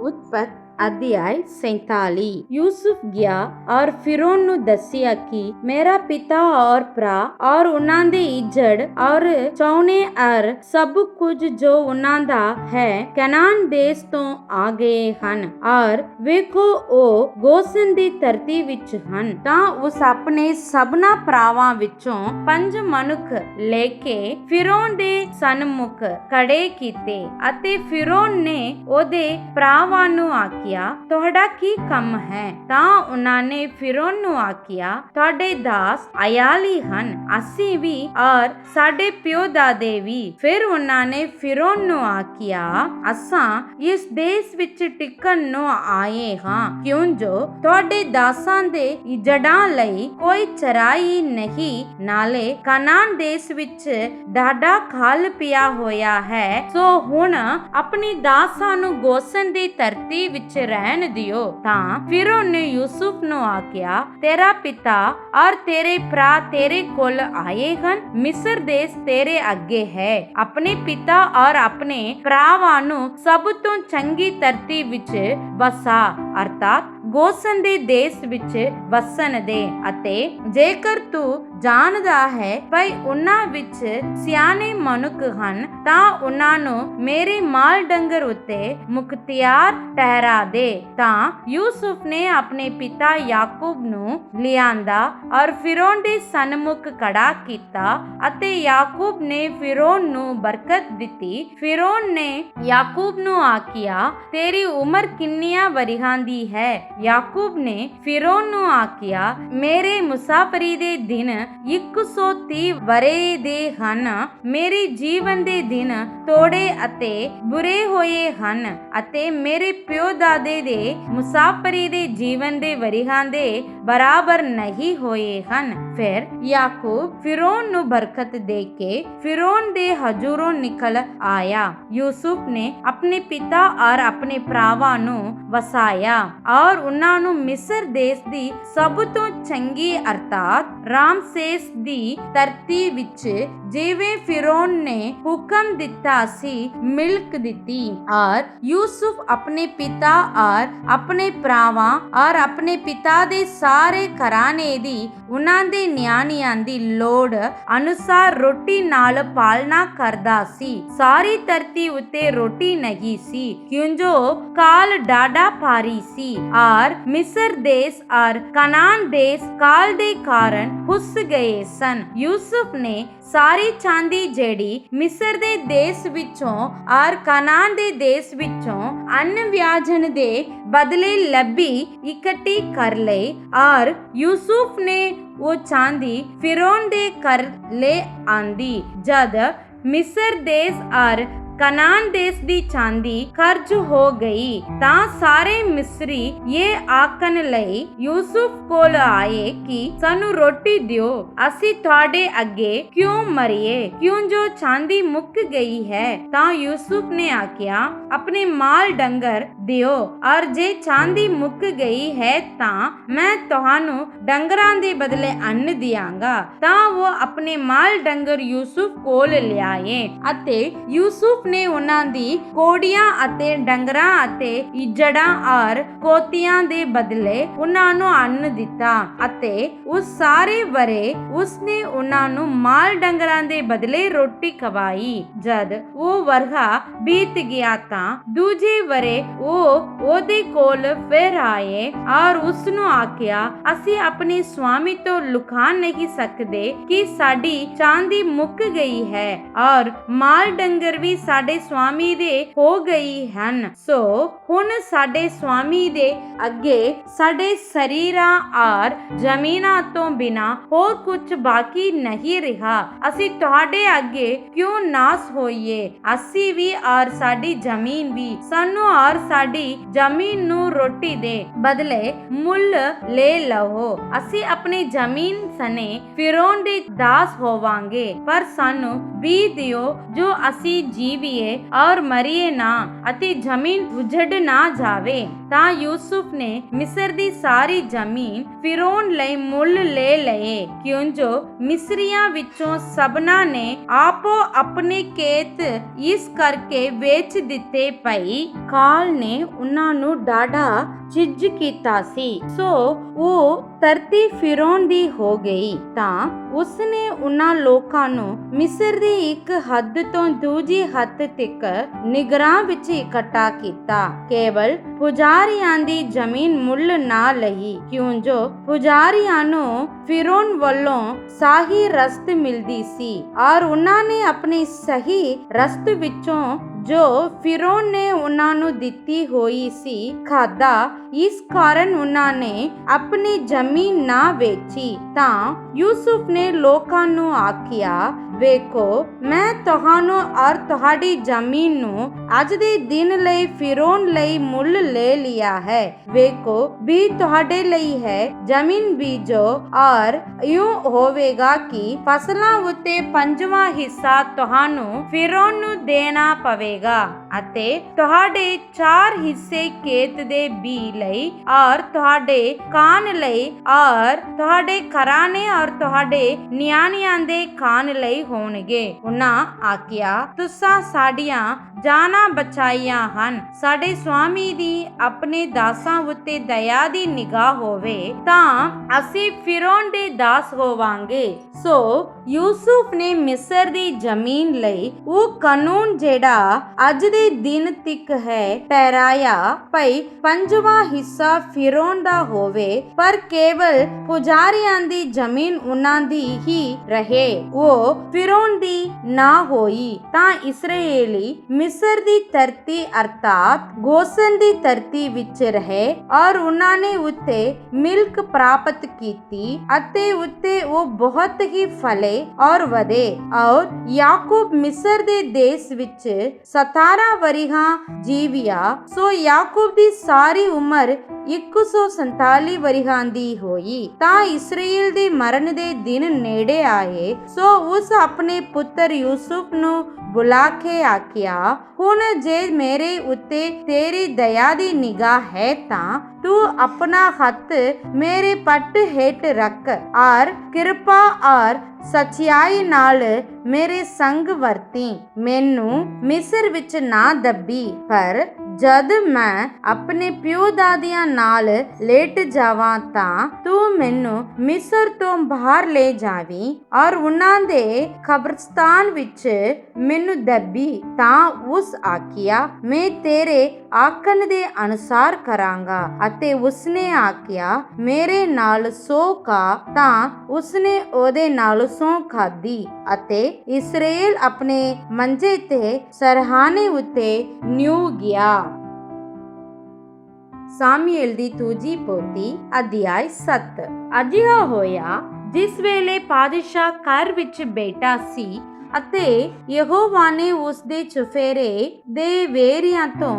उत्पत्ति अध्याय 47। यूसुफ गया और फिरौन ਨੂੰ ਦੱਸਿਆ ਕਿ मेरा पिता और भरा और ਉਹਨਾਂ ਦੇ ਇੱਜ਼ੜ और ਚੌਣੇ और सब कुछ जो ਉਹਨਾਂ ਦਾ ਹੈ ਕਨਾਨ ਦੇਸ਼ ਤੋਂ ਆ ਗਏ ਹਨ और ਵੇਖੋ ਉਹ ਗੋਸਨ ਦੀ ਧਰਤੀ ਵਿੱਚ ਹਨ। ਤਾਂ ਉਸ ਆਪਣੇ ਸਭਨਾ ਭਰਾਵਾਂ ਵਿੱਚੋਂ 5 ਮਨੁੱਖ ਲੈ ਕੇ ਫਿਰੌਨ ਦੇ ਸਨਮੁਖ ਖੜੇ ਕੀਤੇ ਅਤੇ ਫਿਰੌਨ ਨੇ ਉਹਦੇ ਭਰਾਵਾਂ ਨੂੰ ਆਖਿਆ ਤੁਹਾਡਾ ਕੀ ਕੰਮ ਹੈ? ਤਾਂ ਉਹਨਾਂ ਨੇ ਫਿਰੌਨ ਨੂੰ ਆਖਿਆ ਤੁਹਾਡੇ ਦਾਸ ਅਯਾਲੀ ਹਨ, ਅਸੀਂ ਵੀ ਔਰ ਸਾਡੇ ਪਿਓ ਦਾਦੇ ਵੀ। ਫਿਰ ਉਹਨਾਂ ਨੇ ਫਿਰੌਨ ਨੂੰ ਆਖਿਆ ਅਸਾਂ ਇਸ ਦੇਸ਼ ਵਿੱਚ ਟਿਕਣ ਨੂੰ ਆਏ ਹਾਂ ਕਿਉਂ ਜੋ ਤੁਹਾਡੇ ਦਾਸਾਂ ਦੇ ਇੱਜ਼ੜਾਂ ਲਈ ਕੋਈ ਚਰਾਈ ਨਹੀਂ, ਨਾਲੇ ਕਨਾਨ ਦੇਸ਼ ਵਿੱਚ ਡਾਢਾ ਖਾਲ ਪਿਆ ਹੋਇਆ ਹੈ। ਸੋ ਹੁਣ ਆਪਣੀ ਦਾਸਾਂ ਨੂੰ ਗੋਸਨ ਦੀ ਧਰਤੀ ਵਿੱਚ ਰਹਿਣ ਦਿਓ। ਤਾਂ ਫਿਰੌਨ ਨੇ ਯੂਸੁਫ ਨੂੰ ਆਖਿਆ ਤੇਰਾ ਪਿਤਾ ਔਰ ਤੇਰੇ ਭਰਾ ਤੇਰੇ ਕੋਲ ਆਏ ਹਨ, ਮਿਸਰ ਦੇਸ਼ ਤੇਰੇ ਅੱਗੇ ਹੈ। ਆਪਣੇ ਪਿਤਾ ਔਰ ਆਪਣੇ ਭਰਾਵਾਂ ਨੂੰ ਸਭ ਤੋਂ ਚੰਗੀ ਧਰਤੀ ਵਿੱਚ ਵਸਾ ਅਰਥਾਤ ਗੋਸਨ ਦੇ ਦੇਸ਼ ਵਿੱਚ ਵਸਣ ਦੇ। ਅਤੇ ਜੇਕਰ ਤੂੰ ਜਾਣਦਾ ਹੈ ਭਈ ਉਹਨਾਂ ਵਿੱਚ ਸਿਆਣੇ ਮਨੁੱਖ ਹਨ ਤਾਂ ਉਹਨਾਂ ਨੂੰ ਮੇਰੇ ਮਾਲ ਡੰਗਰ ਉੱਤੇ ਮੁਖਤਿਆਰ ਠਹਿਰਾ ਦੇ। ਤਾਂ ਯੂਸੁਫ ਨੇ ਆਪਣੇ ਪਿਤਾ ਯਾਕੂਬ ਨੂੰ ਲਿਆਂਦਾ ਔਰ ਫਿਰੌਨ ਦੇ ਸਨਮੁਖ ਖੜਾ ਕੀਤਾ ਅਤੇ ਯਾਕੂਬ ਨੇ ਫਿਰੌਨ ਨੂੰ ਬਰਕਤ ਦਿੱਤੀ। ਫਿਰੌਨ ਨੇ ਯਾਕੂਬ ਨੂੰ ਆਖਿਆ ਤੇਰੀ ਉਮਰ ਕਿੰਨੀਆਂ ਵਰਿਆਂ ਦੀ ਹੈ? ਯਾਕੂਬ ਨੇ ਫਿਰੌਨ ਨੂੰ ਆਖਿਆ ਮੇਰੇ ਮੁਸਾਫਰੀ ਦੇ ਦਿਨ 130 ਵਰੇ ਦੇ ਹਨ। ਮੇਰੇ ਜੀਵਨ ਦੇ ਦਿਨ ਥੋੜੇ ਅਤੇ ਬੁਰੇ ਹੋਏ ਹਨ ਅਤੇ ਮੇਰੇ ਪਿਓ ਦਾਦੇ ਦੇ ਮੁਸਾਫਰੀ ਦੇ ਜੀਵਨ ਦੇ ਵਰਿਆਂ ਦੇ ਬਰਾਬਰ ਨਹੀਂ ਹੋਏ ਹਨ। ਫਿਰ ਯਾਕੂਬ ਫਿਰੌਨ ਨੂੰ ਬਰਕਤ ਦੇ ਕੇ ਫਿਰੌਨ ਦੇ ਹਜ਼ੂਰੋਂ ਨਿਕਲ ਆਇਆ। ਯੂਸੁਫ ਨੇ ਆਪਣੇ ਪਿਤਾ ਔਰ ਆਪਣੇ ਭਰਾਵਾਂ ਨੂੰ ਵਸਾਇਆ ਔਰ ਉਹਨਾਂ ਨੂੰ ਮਿਸਰ ਦੇਸ਼ ਦੀ ਸਭ ਤੋਂ ਚੰਗੀ ਅਰਥਾਤ ਰਾਮਸੇਸ ਦੀ ਧਰਤੀ ਵਿੱਚ ਜਿਵੇਂ ਫਿਰੌਨ ਨੇ ਹੁਕਮ ਦਿੱਤਾ ਸੀ ਮਿਲਕ ਦਿੱਤੀ। ਔਰ ਯੂਸੁਫ ਆਪਣੇ ਪਿਤਾ ਔਰ ਆਪਣੇ ਭਰਾਵਾਂ ਔਰ ਆਪਣੇ ਪਿਤਾ ਦੇ ਸਾਰੇ ਘਰਾਣੇ ਦੀ ਉਹਨਾਂ ਦੇ ਨਿਆਣਿਆਂ ਦੀ ਲੋੜ ਅਨੁਸਾਰ ਰੋਟੀ ਨਾਲ ਪਾਲਣਾ ਕਰਦਾ ਸੀ। ਸਾਰੀ ਧਰਤੀ ਉੱਤੇ ਰੋਟੀ ਨਹੀਂ ਸੀ ਕਿਉਂ ਜੋ ਕਾਲ ਡਾਢਾ ਭਾਰੀ ਸੀ ਔਰ ਮਿਸਰ ਦੇਸ਼ ਔਰ ਕਨਾਨ ਦੇਸ਼ ਕਾਲ ਦੇ ਕਾਰਨ ਹੁੱਸ ਗਏ ਸਨ। ਯੂਸੁਫ ਨੇ ਸਾਰੀ ਚਾਂਦੀ ਜਿਹੜੀ ਮਿਸਰ ਦੇ ਦੇਸ਼ ਵਿੱਚੋਂ ਔਰ ਕਨਾਨ ਦੇ ਦੇਸ਼ ਵਿੱਚੋਂ ਅੰਨ ਵਿਆਜਨ ਦੇ ਬਦਲੇ ਲੱਭੀ ਇਕੱਠੀ ਕਰ ਲਈ ਔਰ ਯੂਸੁਫ ਨੇ ਉਹ ਚਾਂਦੀ ਫਿਰੌਨ ਦੇ ਘਰ ਲੈ ਆਂਦੀ। ਜਦ ਮਿਸਰ ਦੇਸ਼ ਔਰ ਕਨਾਨ ਦੇਸ਼ ਦੀ ਚਾਂਦੀ ਖਰਚ ਹੋ ਗਈ ਤਾਂ ਸਾਰੇ ਮਿਸਰੀ ਇਹ ਆਖਣ ਲਈ ਯੂਸੁਫ ਕੋਲ ਆਏ ਕਿ ਸਾਨੂੰ ਰੋਟੀ ਦਿਓ, ਅਸੀਂ ਤੁਹਾਡੇ ਅੱਗੇ ਕਿਉਂ ਮਰੀਏ ਕਿਉਂ ਜੋ ਚਾਂਦੀ ਮੁੱਕ ਗਈ ਹੈ। ਤਾਂ ਯੂਸੁਫ ਨੇ ਆਖਿਆ ਆਪਣੇ ਮਾਲ ਡੰਗਰ ਦਿਓ ਔਰ ਜੇ ਚਾਂਦੀ ਮੁੱਕ ਗਈ ਹੈ ਤਾਂ ਮੈਂ ਤੁਹਾਨੂੰ ਡੰਗਰਾਂ ਦੇ ਬਦਲੇ ਅੰਨ ਦਿਆਂਗਾ। ਤਾਂ ਉਹ ਆਪਣੇ ਮਾਲ ਡੰਗਰ ਯੂਸੁਫ ਕੋਲ ਲਿਆਏ ਅਤੇ ਯੂਸੁਫ ਨੇ ਉਹਨਾਂ ਦੀ ਕੋੜੀਆਂ ਅਤੇ ਡੰਗਰਾਂ ਅਤੇ ਇੱਜੜਾਂ ਔਰ ਕੋਤੀਆਂ ਦੇ ਬਦਲੇ ਉਹਨਾਂ ਨੂੰ ਅੰਨ ਦਿੱਤਾ ਅਤੇ ਉਸ ਸਾਰੇ ਵਰੇ ਉਸਨੇ ਉਹਨਾਂ ਨੂੰ ਮਾਲ ਡੰਗਰਾਂ ਦੇ ਬਦਲੇ ਰੋਟੀ ਖਵਾਈ। ਜਦ ਉਹ ਵਰ੍ਹਾ ਬੀਤ ਗਿਆ ਤਾਂ ਦੂਜੇ ਵਰੇ ਉਹ ਉਹਦੇ ਕੋਲ ਫਿਰ ਆਏ ਔਰ ਉਸ ਨੂੰ ਆਖਿਆ ਅਸੀਂ ਆਪਣੇ ਸਵਾਮੀ ਤੋਂ ਲੁਕਾ ਨਹੀਂ ਸਕਦੇ ਕਿ ਸਾਡੀ ਚਾਂਦੀ ਮੁੱਕ ਗਈ ਹੈ ਔਰ ਮਾਲ ਡੰਗਰ ਵੀ ਸਾਡੇ ਸਵਾਮੀ ਦੇ ਹੋ ਗਈ ਹਨ। ਸੋ ਹੁਣ ਸਾਡੇ ਸਵਾਮੀ ਦੇ ਅੱਗੇ ਸਾਡੇ ਸਰੀਰਾਂ ਔਰ ਜ਼ਮੀਨਾਂ ਤੋਂ ਬਿਨਾ ਹੋਰ ਕੁਝ ਬਾਕੀ ਨਹੀਂ ਰਿਹਾ। ਅਸੀਂ ਤੁਹਾਡੇ ਅੱਗੇ ਕਿਉਂ ਨਾਸ ਹੋਈਏ? ਅਸੀਂ ਵੀ ਔਰ ਸਾਡੀ ਜ਼ਮੀਨ ਵੀ ਸਾਨੂੰ ਔਰ ਸਾਡੀ ਜ਼ਮੀਨ ਨੂੰ ਰੋਟੀ ਦੇ ਬਦਲੇ ਮੁੱਲ ਲੈ ਲਵੋ। ਅਸੀਂ ਆਪਣੀ ਜ਼ਮੀਨ ਸਨੇ ਫਿਰੌਨ ਦੇ ਦਾਸ ਹੋਵਾਂਗੇ ਪਰ ਸਾਨੂੰ ਵੀ ਦਿਓ ਜੋ ਅਸੀਂ ਜੀਵੀਏ ਔਰ ਮਰੀਏ ਨਾ ਅਤੇ ਜ਼ਮੀਨ ਉਜੜ ਨਾ ਜਾਵੇ। ਤਾਂ ਯੂਸੁਫ ਨੇ ਮਿਸਰ ਦੀ ਸਾਰੀ ਜ਼ਮੀਨ ਫਿਰੌਨ ਲਈ ਮੁੱਲ ਲੈ ਲਏ ਕਿਉਂ ਜੋ ਮਿਸਰੀਆਂ ਵਿੱਚੋਂ ਸਭਨਾਂ ਨੇ ਆਪੋ ਆਪਣੇ ਖੇਤ ਇਸ ਕਰਕੇ ਵੇਚ ਦਿੱਤੇ ਪਈ ਅਕਾਲ ਨੇ ਉਹਨਾਂ ਨੂੰ ਡਾਢਾ ਚਿੱਜ ਕੀਤਾ ਸੀ। ਸੋ ਉਹ ਧਰਤੀ ਫਿਰੌਨ ਦੀ ਹੋ ਗਈ ਤਾਂ ਉਸਨੇ ਉਹਨਾਂ ਲੋਕਾਂ ਨੂੰ ਮਿਸਰ ਦੀ ਇੱਕ ਹੱਦ ਤੋਂ ਦੂਜੀ ਹੱਦ ਤੱਕ ਨਿਗਰਾਂ ਵਿੱਚ ਇਕੱਠਾ ਕੀਤਾ। ਕੇਵਲ ਪੁਜਾਰੀਆਂ ਦੀ ਜ਼ਮੀਨ ਮੁੱਲ ਨਾ ਲਈ, ਕਿਉਂ ਜੋ ਪੁਜਾਰੀਆਂ ਨੂੰ ਫਿਰੌਨ ਵੱਲੋਂ ਸਹੀ ਰਸਤ ਮਿਲਦੀ ਸੀ ਔਰ ਉਹਨਾਂ ਨੇ ਆਪਣੀ ਸਹੀ ਰਸਤ ਵਿੱਚੋਂ ਜੋ ਫਿਰੌਨ ਨੇ ਉਹਨਾਂ ਨੂੰ ਦਿੱਤੀ ਹੋਈ ਸੀ ਖਾਦਾ। ਇਸ ਕਾਰਨ ਉਹਨਾਂ ਨੇ ਆਪਣੀ ਜ਼ਮੀਨ ਨਾ ਵੇਚੀ। ਤਾਂ ਯੂਸੁਫ ਨੇ ਲੋਕਾਂ ਨੂੰ ਆਖਿਆ, ਵੇਖੋ ਮੈਂ ਤੁਹਾਨੂੰ ਔਰ ਤੁਹਾਡੀ ਜ਼ਮੀਨ ਨੂੰ ਅੱਜ ਦੇ ਦਿਨ ਲਈ ਫਿਰੌਨ ਲਈ ਮੁੱਲ ਲੈ ਲਿਆ ਹੈ। ਵੇਖੋ ਵੀ ਤੁਹਾਡੇ ਲਈ ਹੈ, ਜ਼ਮੀਨ ਬੀਜੋ ਔਰ ਇਉਂ ਹੋਵੇਗਾ ਕਿ ਫਸਲਾਂ ਉੱਤੇ 5ਵਾਂ ਹਿੱਸਾ ਤੁਹਾਨੂੰ ਫਿਰੌਨ ਨੂੰ ਦੇਣਾ ਪਵੇਗਾ ਅਤੇ ਤੁਹਾਡੇ 4 ਹਿੱਸੇ ਖੇਤ ਦੇ ਬੀ ਲਈ ਔਰ ਤੁਹਾਡੇ ਕਾਨ ਲਈ ਔਰ ਤੁਹਾਡੇ ਘਰਾਣੇ ਔਰ ਤੁਹਾਡੇ ਨਿਆਣਿਆਂ ਦੇ ਖਾਣ ਲਈ ਹੋਣਗੇ। ਉਹਨਾਂ ਆਖਿਆ, ਤੁਸਾਂ ਸਾਡੀਆਂ ਜਾਨਾਂ ਬਚਾਈਆਂ ਹਨ। ਸਾਡੇ ਸੁਆਮੀ ਦੀ ਆਪਣੇ ਦਾਸਾਂ ਉੱਤੇ ਦਇਆ ਦੀ ਨਿਗਾਹ ਹੋਵੇ ਤਾਂ ਅਸੀਂ ਫਿਰੌਨ ਦੇ ਦਾਸ ਹੋਵਾਂਗੇ। ਸੋ ਯੂਸੁਫ ਨੇ ਮਿਸਰ ਦੀ ਜ਼ਮੀਨ ਲਈ ਉਹ ਕਾਨੂੰਨ ਜਿਹੜਾ ਅੱਜ ਦੇ ਦਿਨ ਤੱਕ ਹੈ ਠਹਿਰਾਇਆ, ਭਈ 5ਵਾਂ ਹਿੱਸਾ ਫਿਰੌਨ ਦਾ ਹੋਵੇ, ਪਰ ਕੇਵਲ ਪੁਜਾਰੀਆਂ ਦੀ ਜ਼ਮੀਨ ਉਹਨਾਂ ਦੀ ਹੀ ਰਹੇ, ਉਹ ਫਿਰੌਨ ਦੀ ਨਾ ਹੋਈ। ਤਾਂ ਇਸਰਾਏਲੀ ਮਿਸਰ ਦੀ ਧਰਤੀ ਅਰਥਾਤ ਗੋਸਨ ਦੀ ਧਰਤੀ ਵਿੱਚ ਰਹੇ ਔਰ ਉਹਨਾਂ ਨੇ ਉੱਤੇ ਮਿਲਕ ਪ੍ਰਾਪਤ ਕੀਤੀ ਅਤੇ ਉੱਤੇ ਉਹ ਬਹੁਤ ਹੀ ਫਲੇ ਔਰ ਵਧੇ। ਔਰ ਯਾਕੂਬ ਮਿਸਰ ਦੇ ਦੇਸ਼ ਵਿੱਚ 17 ਵਰਿਆਂ ਜੀਵਿਆ। ਸੋ ਯਾਕੂਬ ਦੀ ਸਾਰੀ ਉਮਰ 147 ਵਰਿਆਂ ਦੀ ਹੋਈ। ਤਾਂ ਇਸਰਾਏਲ ਦੇ ਮਰਨ ਦੇ ਦਿਨ ਨੇੜੇ ਆਏ। ਸੋ ਉਸ ਆਪਣੇ ਪੁੱਤਰ ਯੂਸੁਫ ਨੂੰ ਬੁਲਾ ਕੇ ਆਖਿਆ, ਹੁਣ ਜੇ ਮੇਰੇ ਉੱਤੇ ਤੇਰੀ ਦਇਆ ਦੀ ਨਿਗਾਹ ਹੈ ਤਾਂ ਤੂੰ ਆਪਣਾ ਹੱਥ ਮੇਰੇ ਪੱਟ ਹੇਠ ਰੱਖ ਔਰ ਕਿਰਪਾ ਔਰ ਸਚਾਈ ਨਾਲ ਮੇਰੇ ਸੰਗ ਵਰਤੀ। ਮੈਨੂੰ ਮਿਸਰ ਵਿੱਚ ਨਾ ਦੱਬੀ, ਪਰ ਜਦ ਮੈਂ ਆਪਣੇ ਪਿਓ ਦਾਦਿਆਂ ਨਾਲ ਲੇਟ ਜਾਵਾਂ ਤਾਂ ਤੂੰ ਮੈਨੂੰ ਮਿਸਰ ਤੋਂ ਬਾਹਰ ਲੈ ਜਾਵੀਂ ਔਰ ਉਹਨਾਂ ਦੇ ਕਬਰਸਤਾਨ ਵਿੱਚ ਮੈਨੂੰ ਦੱਬੀ। ਤਾਂ ਉਸ ਆਖਿਆ, ਮੈਂ ਤੇਰੇ ਆਖਣ ਦੇ ਅਨੁਸਾਰ ਕਰਾਂਗਾ। ਅਤੇ ਉਸਨੇ ਆਖਿਆ, ਮੇਰੇ ਨਾਲ ਸੌ ਖਾ। ਤਾਂ ਉਸਨੇ ਉਹਦੇ ਨਾਲ ਸਹੁੰ ਖਾਧੀ ਅਤੇ ਇਸਰਾਏਲ ਆਪਣੇ ਮੰਜੇ ਤੇ ਸਰਹਾਣੇ ਉੱਤੇ ਨਿਉ ਗਿਆ। ਸਾਮੂਏਲ ਦੀ ਦੂਜੀ ਪੋਥੀ ਅਧਿਆਇ 7। ਅਜਿਹਾ ਹੋਇਆ ਜਿਸ ਵੇਲੇ ਪਾਤਸ਼ਾਹ ਘਰ ਵਿੱਚ ਬੈਠਾ ਸੀ ਅਤੇ ਯਹੋਵਾ ਨੇ ਉਸ ਦੇ ਚੁਫੇਰੇ ਦੇ ਵੇਰਿਆਂ ਤੋਂ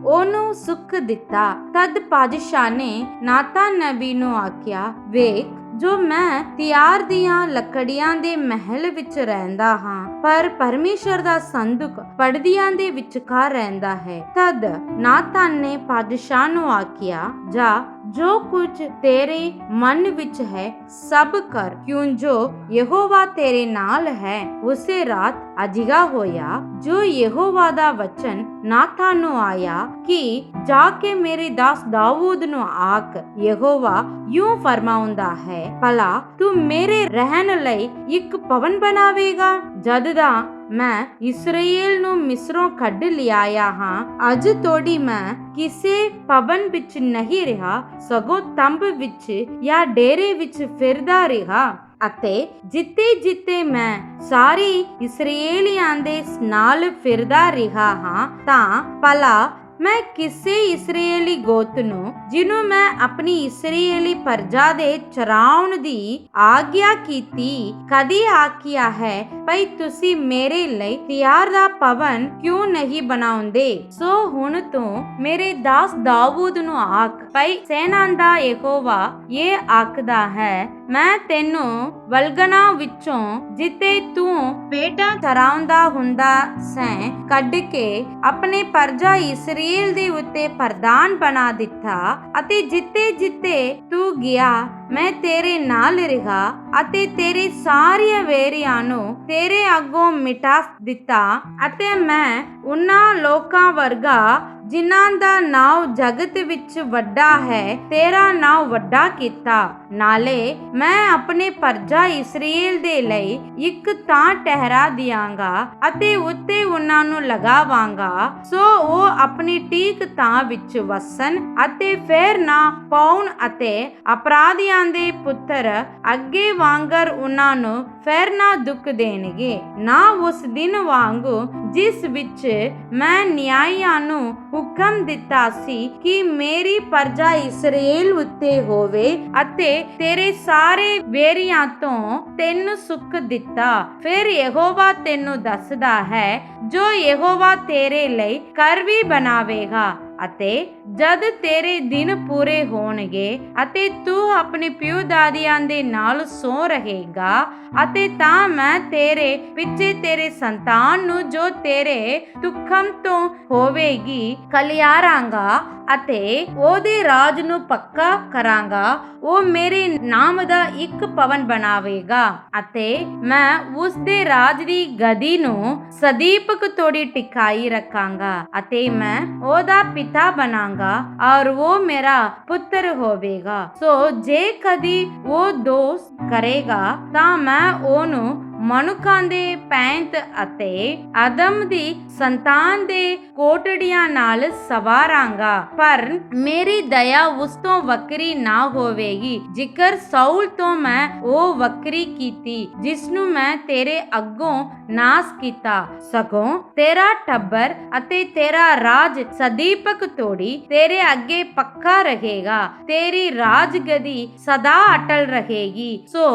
ਉਹਨੂੰ ਸੁੱਖ ਦਿੱਤਾ। ਤਦ ਪਾਤਸ਼ਾਹ ਨੇ ਨਾਤਾਨ ਨਬੀ ਨੂੰ ਆਖਿਆ, ਵੇਖ ਜੋ ਮੈਂ ਤਿਆਰ ਦੀਆਂ ਲੱਕੜੀਆਂ ਦੇ ਮਹਿਲ ਵਿੱਚ ਰਹਿੰਦਾ ਹਾਂ, ਪਰ ਪਰਮੇਸ਼ਰ ਦਾ ਸੰਦੂਕ ਪਰਦਿਆਂ ਦੇ ਵਿਚਕਾਰ ਰਹਿੰਦਾ ਹੈ। ਤਦ ਨਾਤਾਨ ਨੇ ਪਾਤਸ਼ਾਹ ਨੂੰ ਆਖਿਆ, ਜਾ ਜੋ ਕੁਝ ਤੇਰੇ ਮਨ ਵਿੱਚ ਹੈ ਸਭ ਕਰ, ਕਿਉਂ ਜੋ ਯਹੋਵਾ ਤੇਰੇ ਨਾਲ ਹੈ। ਉਸੇ ਰਾਤ ਅਜਿਹਾ ਹੋਇਆ ਜੋ ਯਹੋਵਾ ਦਾ ਵਚਨ ਨਾਤਾਨ ਨੂੰ ਆਇਆ ਕਿ ਜਾ ਕੇ ਮੇਰੇ ਦਾਸ ਦਾਊਦ ਨੂੰ ਆਖ, ਯਹੋਵਾ ਯੂੰ ਫਰਮਾਉਂਦਾ ਹੈ, ਭਲਾ ਤੂੰ ਮੇਰੇ ਰਹਿਣ ਲਈ ਇੱਕ ਭਵਨ ਬਣਾਵੇਗਾ। ਜਦ ਦਾ ਮੈਂ ਇਸਰਾਏਲ ਨੂੰ ਮਿਸਰੋਂ ਕੱਢ ਲਿਆਇਆ ਹਾਂ, ਅੱਜ ਤੋੜੀ ਮੈਂ ਕਿਸੇ ਭਵਨ ਵਿੱਚ ਨਹੀਂ ਰਿਹਾ, ਸਗੋਂ ਤੰਬ ਵਿੱਚ ਜਾਂ ਡੇਰੇ ਵਿੱਚ ਫਿਰਦਾ ਰਿਹਾ। ਅਤੇ ਜਿੱਤੇ ਜਿੱਤੇ ਮੈਂ ਸਾਰੀ ਇਸਰਾਏਲੀਆਂ ਦੇ ਨਾਲ ਫਿਰਦਾ ਰਿਹਾ ਹਾਂ, ਤਾਂ ਭਲਾ ਮੈਂ ਕਿਸੇ ਇਸਰਾਏਲੀ ਗੋਤ ਨੂੰ ਜਿਹਨੂੰ ਮੈਂ ਆਪਣੀ ਇਸਰਾਏਲੀ ਪ੍ਰਜਾ ਦੇ ਚਰਾਉਣ ਦੀ ਆਗਿਆ ਕੀਤੀ, ਕਦੀ ਆਖਿਆ ਹੈ ਭਈ ਤੁਸੀਂ ਮੇਰੇ ਲਈ ਤਿਆਰ ਦਾ ਭਵਨ ਕਿਉਂ ਨਹੀਂ ਬਣਾਉਂਦੇ। ਸੋ ਹੁਣ ਤੂੰ ਮੇਰੇ ਦਾਸ ਦਾਊਦ ਨੂੰ ਆਖ, ਭਈ ਸੈਨਾ ਦਾ ਯਹੋਵਾ ਇਹ ਆਖਦਾ ਹੈ, ਮੈਂ ਤੈਨੂੰ ਵਲਗਣਾ ਵਿੱਚੋਂ ਜਿੱਤੇ ਤੂੰ ਭੇਡਾਂ ਚਰਾਉਂਦਾ ਹੁੰਦਾ ਸੈਂ ਕੱਢ ਕੇ ਆਪਣੇ ਪ੍ਰਜਾ ਇਸਰਾਏਲ ਦੇ ਉੱਤੇ ਪ੍ਰਧਾਨ ਬਣਾ ਦਿੱਤਾ। ਅਤੇ ਜਿੱਤੇ ਜਿੱਤੇ ਤੂੰ ਗਿਆ ਮੈਂ ਤੇਰੇ ਨਾਲ ਰਿਹਾ ਅਤੇ ਤੇਰੇ ਸਾਰੀਆਂ ਵੇਰੀਆਂ ਨੂੰ ਤੇਰੇ ਅੱਗੋਂ ਮਿਟਾ ਦਿੱਤਾ ਅਤੇ ਮੈਂ ਉਹਨਾਂ ਲੋਕਾਂ ਵਰਗਾ ਜਿਨ੍ਹਾਂ ਦਾ ਨਾਮ ਜਗਤ ਵਿੱਚ ਵੱਡਾ ਹੈ ਤੇਰਾ ਨਾਮ ਵੱਡਾ ਕੀਤਾ। ਨਾਲੇ ਮੈਂ ਆਪਣੇ ਪਰਜਾ ਇਸਰਾਏਲ ਦੇ ਲਈ ਇੱਕ ਥਾਂ ਠਹਿਰਾ ਦਿਆਂਗਾ ਅਤੇ ਉੱਤੇ ਉਹਨਾਂ ਨੂੰ ਲਗਾਵਾਂਗਾ ਸੋ ਉਹ ਆਪਣੀ ਠੀਕ ਥਾਂ ਵਿੱਚ ਵਸਣ ਅਤੇ ਫੇਰ ਨਾ ਪਾਉਣ ਅਤੇ ਅਪਰਾਧੀਆਂ ਦੇ ਪੁੱਤਰ ਅੱਗੇ ਵਾਂਗਰ ਉਹਨਾਂ ਨੂੰ ਫੇਰ ਨਾ ਦੁੱਖ ਦੇਣਗੇ, ਨਾ ਉਸ ਦਿਨ ਵਾਂਗੂ ਜਿਸ ਵਿੱਚ ਮੈਂ ਨਿਆਂਇਆਂ ਨੂੰ ਹੁਕਮ ਦਿੱਤਾ ਸੀ ਕਿ ਮੇਰੀ ਪਰਜਾ ਇਸਰਾਏਲ ਉੱਤੇ ਹੋਵੇ ਅਤੇ ਤੇਰੇ ਸਾਰੇ ਵੇਰੀਆਂ ਤੋਂ ਤੈਨੂੰ ਸੁੱਕ ਦਿੱਤਾ। ਫਿਰ ਯਹੋਵਾ ਤੈਨੂੰ ਦੱਸਦਾ ਹੈ ਜੋ ਯਹੋਵਾ ਤੇਰੇ ਲਈ ਘਰ ਵੀ ਬਣਾਵੇਗਾ ਅਤੇ ਜਦ ਤੇਰੇ ਦਿਨ ਪੂਰੇ ਹੋਣਗੇ ਅਤੇ ਤੂੰ ਆਪਣੇ ਪਿਓ ਦਾਦਿਆਂ ਦੇ ਨਾਲ ਸੌ ਰਹੇਗਾ ਅਤੇ ਤਾਂ ਮੈਂ ਤੇਰੇ ਪਿੱਛੇ ਤੇਰੇ ਸੰਤਾਨ ਨੂੰ ਜੋ ਤੇਰੇ ਤੁਖਮ ਤੋਂ ਹੋਵੇਗੀ ਖਲਿਆਰਾਂਗਾ ਅਤੇ ਉਹਦੇ ਰਾਜ ਨੂੰ ਪੱਕਾ ਕਰਾਂਗਾ। ਉਹ ਮੇਰੇ ਨਾਮ ਦਾ ਇੱਕ ਭਵਨ ਬਣਾਵੇਗਾ ਅਤੇ ਮੈਂ ਉਸ ਦੇ ਰਾਜ ਦੀ ਗਦੀ ਨੂੰ ਸਦੀਪਕ ਤੋੜੀ ਟਿਕਾਈ ਰੱਖਾਂਗਾ ਅਤੇ ਮੈਂ ਉਹਦਾ ਪਿਤਾ ਬਣਾਂਗਾ ਔਰ ਉਹ ਮੇਰਾ ਪੁੱਤਰ ਹੋਵੇਗਾ। ਸੋ ਜੇ ਕਦੀ ਉਹ ਦੋਸ਼ ਕਰੇਗਾ ਤਾਂ ਮੈਂ ਉਹਨੂੰ ਮਨੁੱਖਾਂ ਦੇ ਪੈਂਤ ਅਤੇ ਆਦਮ ਦੀ ਸੰਤਾਨ ਦੇ ਕੋਟੜੀਆਂ ਨਾਲ ਸਵਾਰਾਂਗਾ, ਪਰ ਮੇਰੀ ਦਇਆ ਉਸ ਤੋਂ ਵੱਖਰੀ ਨਾ ਹੋਵੇਗੀ ਜਿਕਰ ਸਾਊਲ ਤੋਂ ਮੈਂ ਉਹ ਵੱਖਰੀ ਕੀਤੀ ਜਿਸ ਨੂੰ ਮੈਂ ਤੇਰੇ ਅੱਗੋਂ ਨਾਸ ਕੀਤਾ। ਸਗੋਂ ਤੇਰਾ ਟੱਬਰ ਅਤੇ ਤੇਰਾ ਰਾਜ ਸਦੀਪਕ ਤੋੜੀ ਤੇਰੇ ਅੱਗੇ ਪੱਕਾ ਰਹੇਗਾ, ਤੇਰੀ ਰਾਜਗਦੀ ਸਦਾ ਅਟਲ ਰਹੇਗੀ। ਸੋ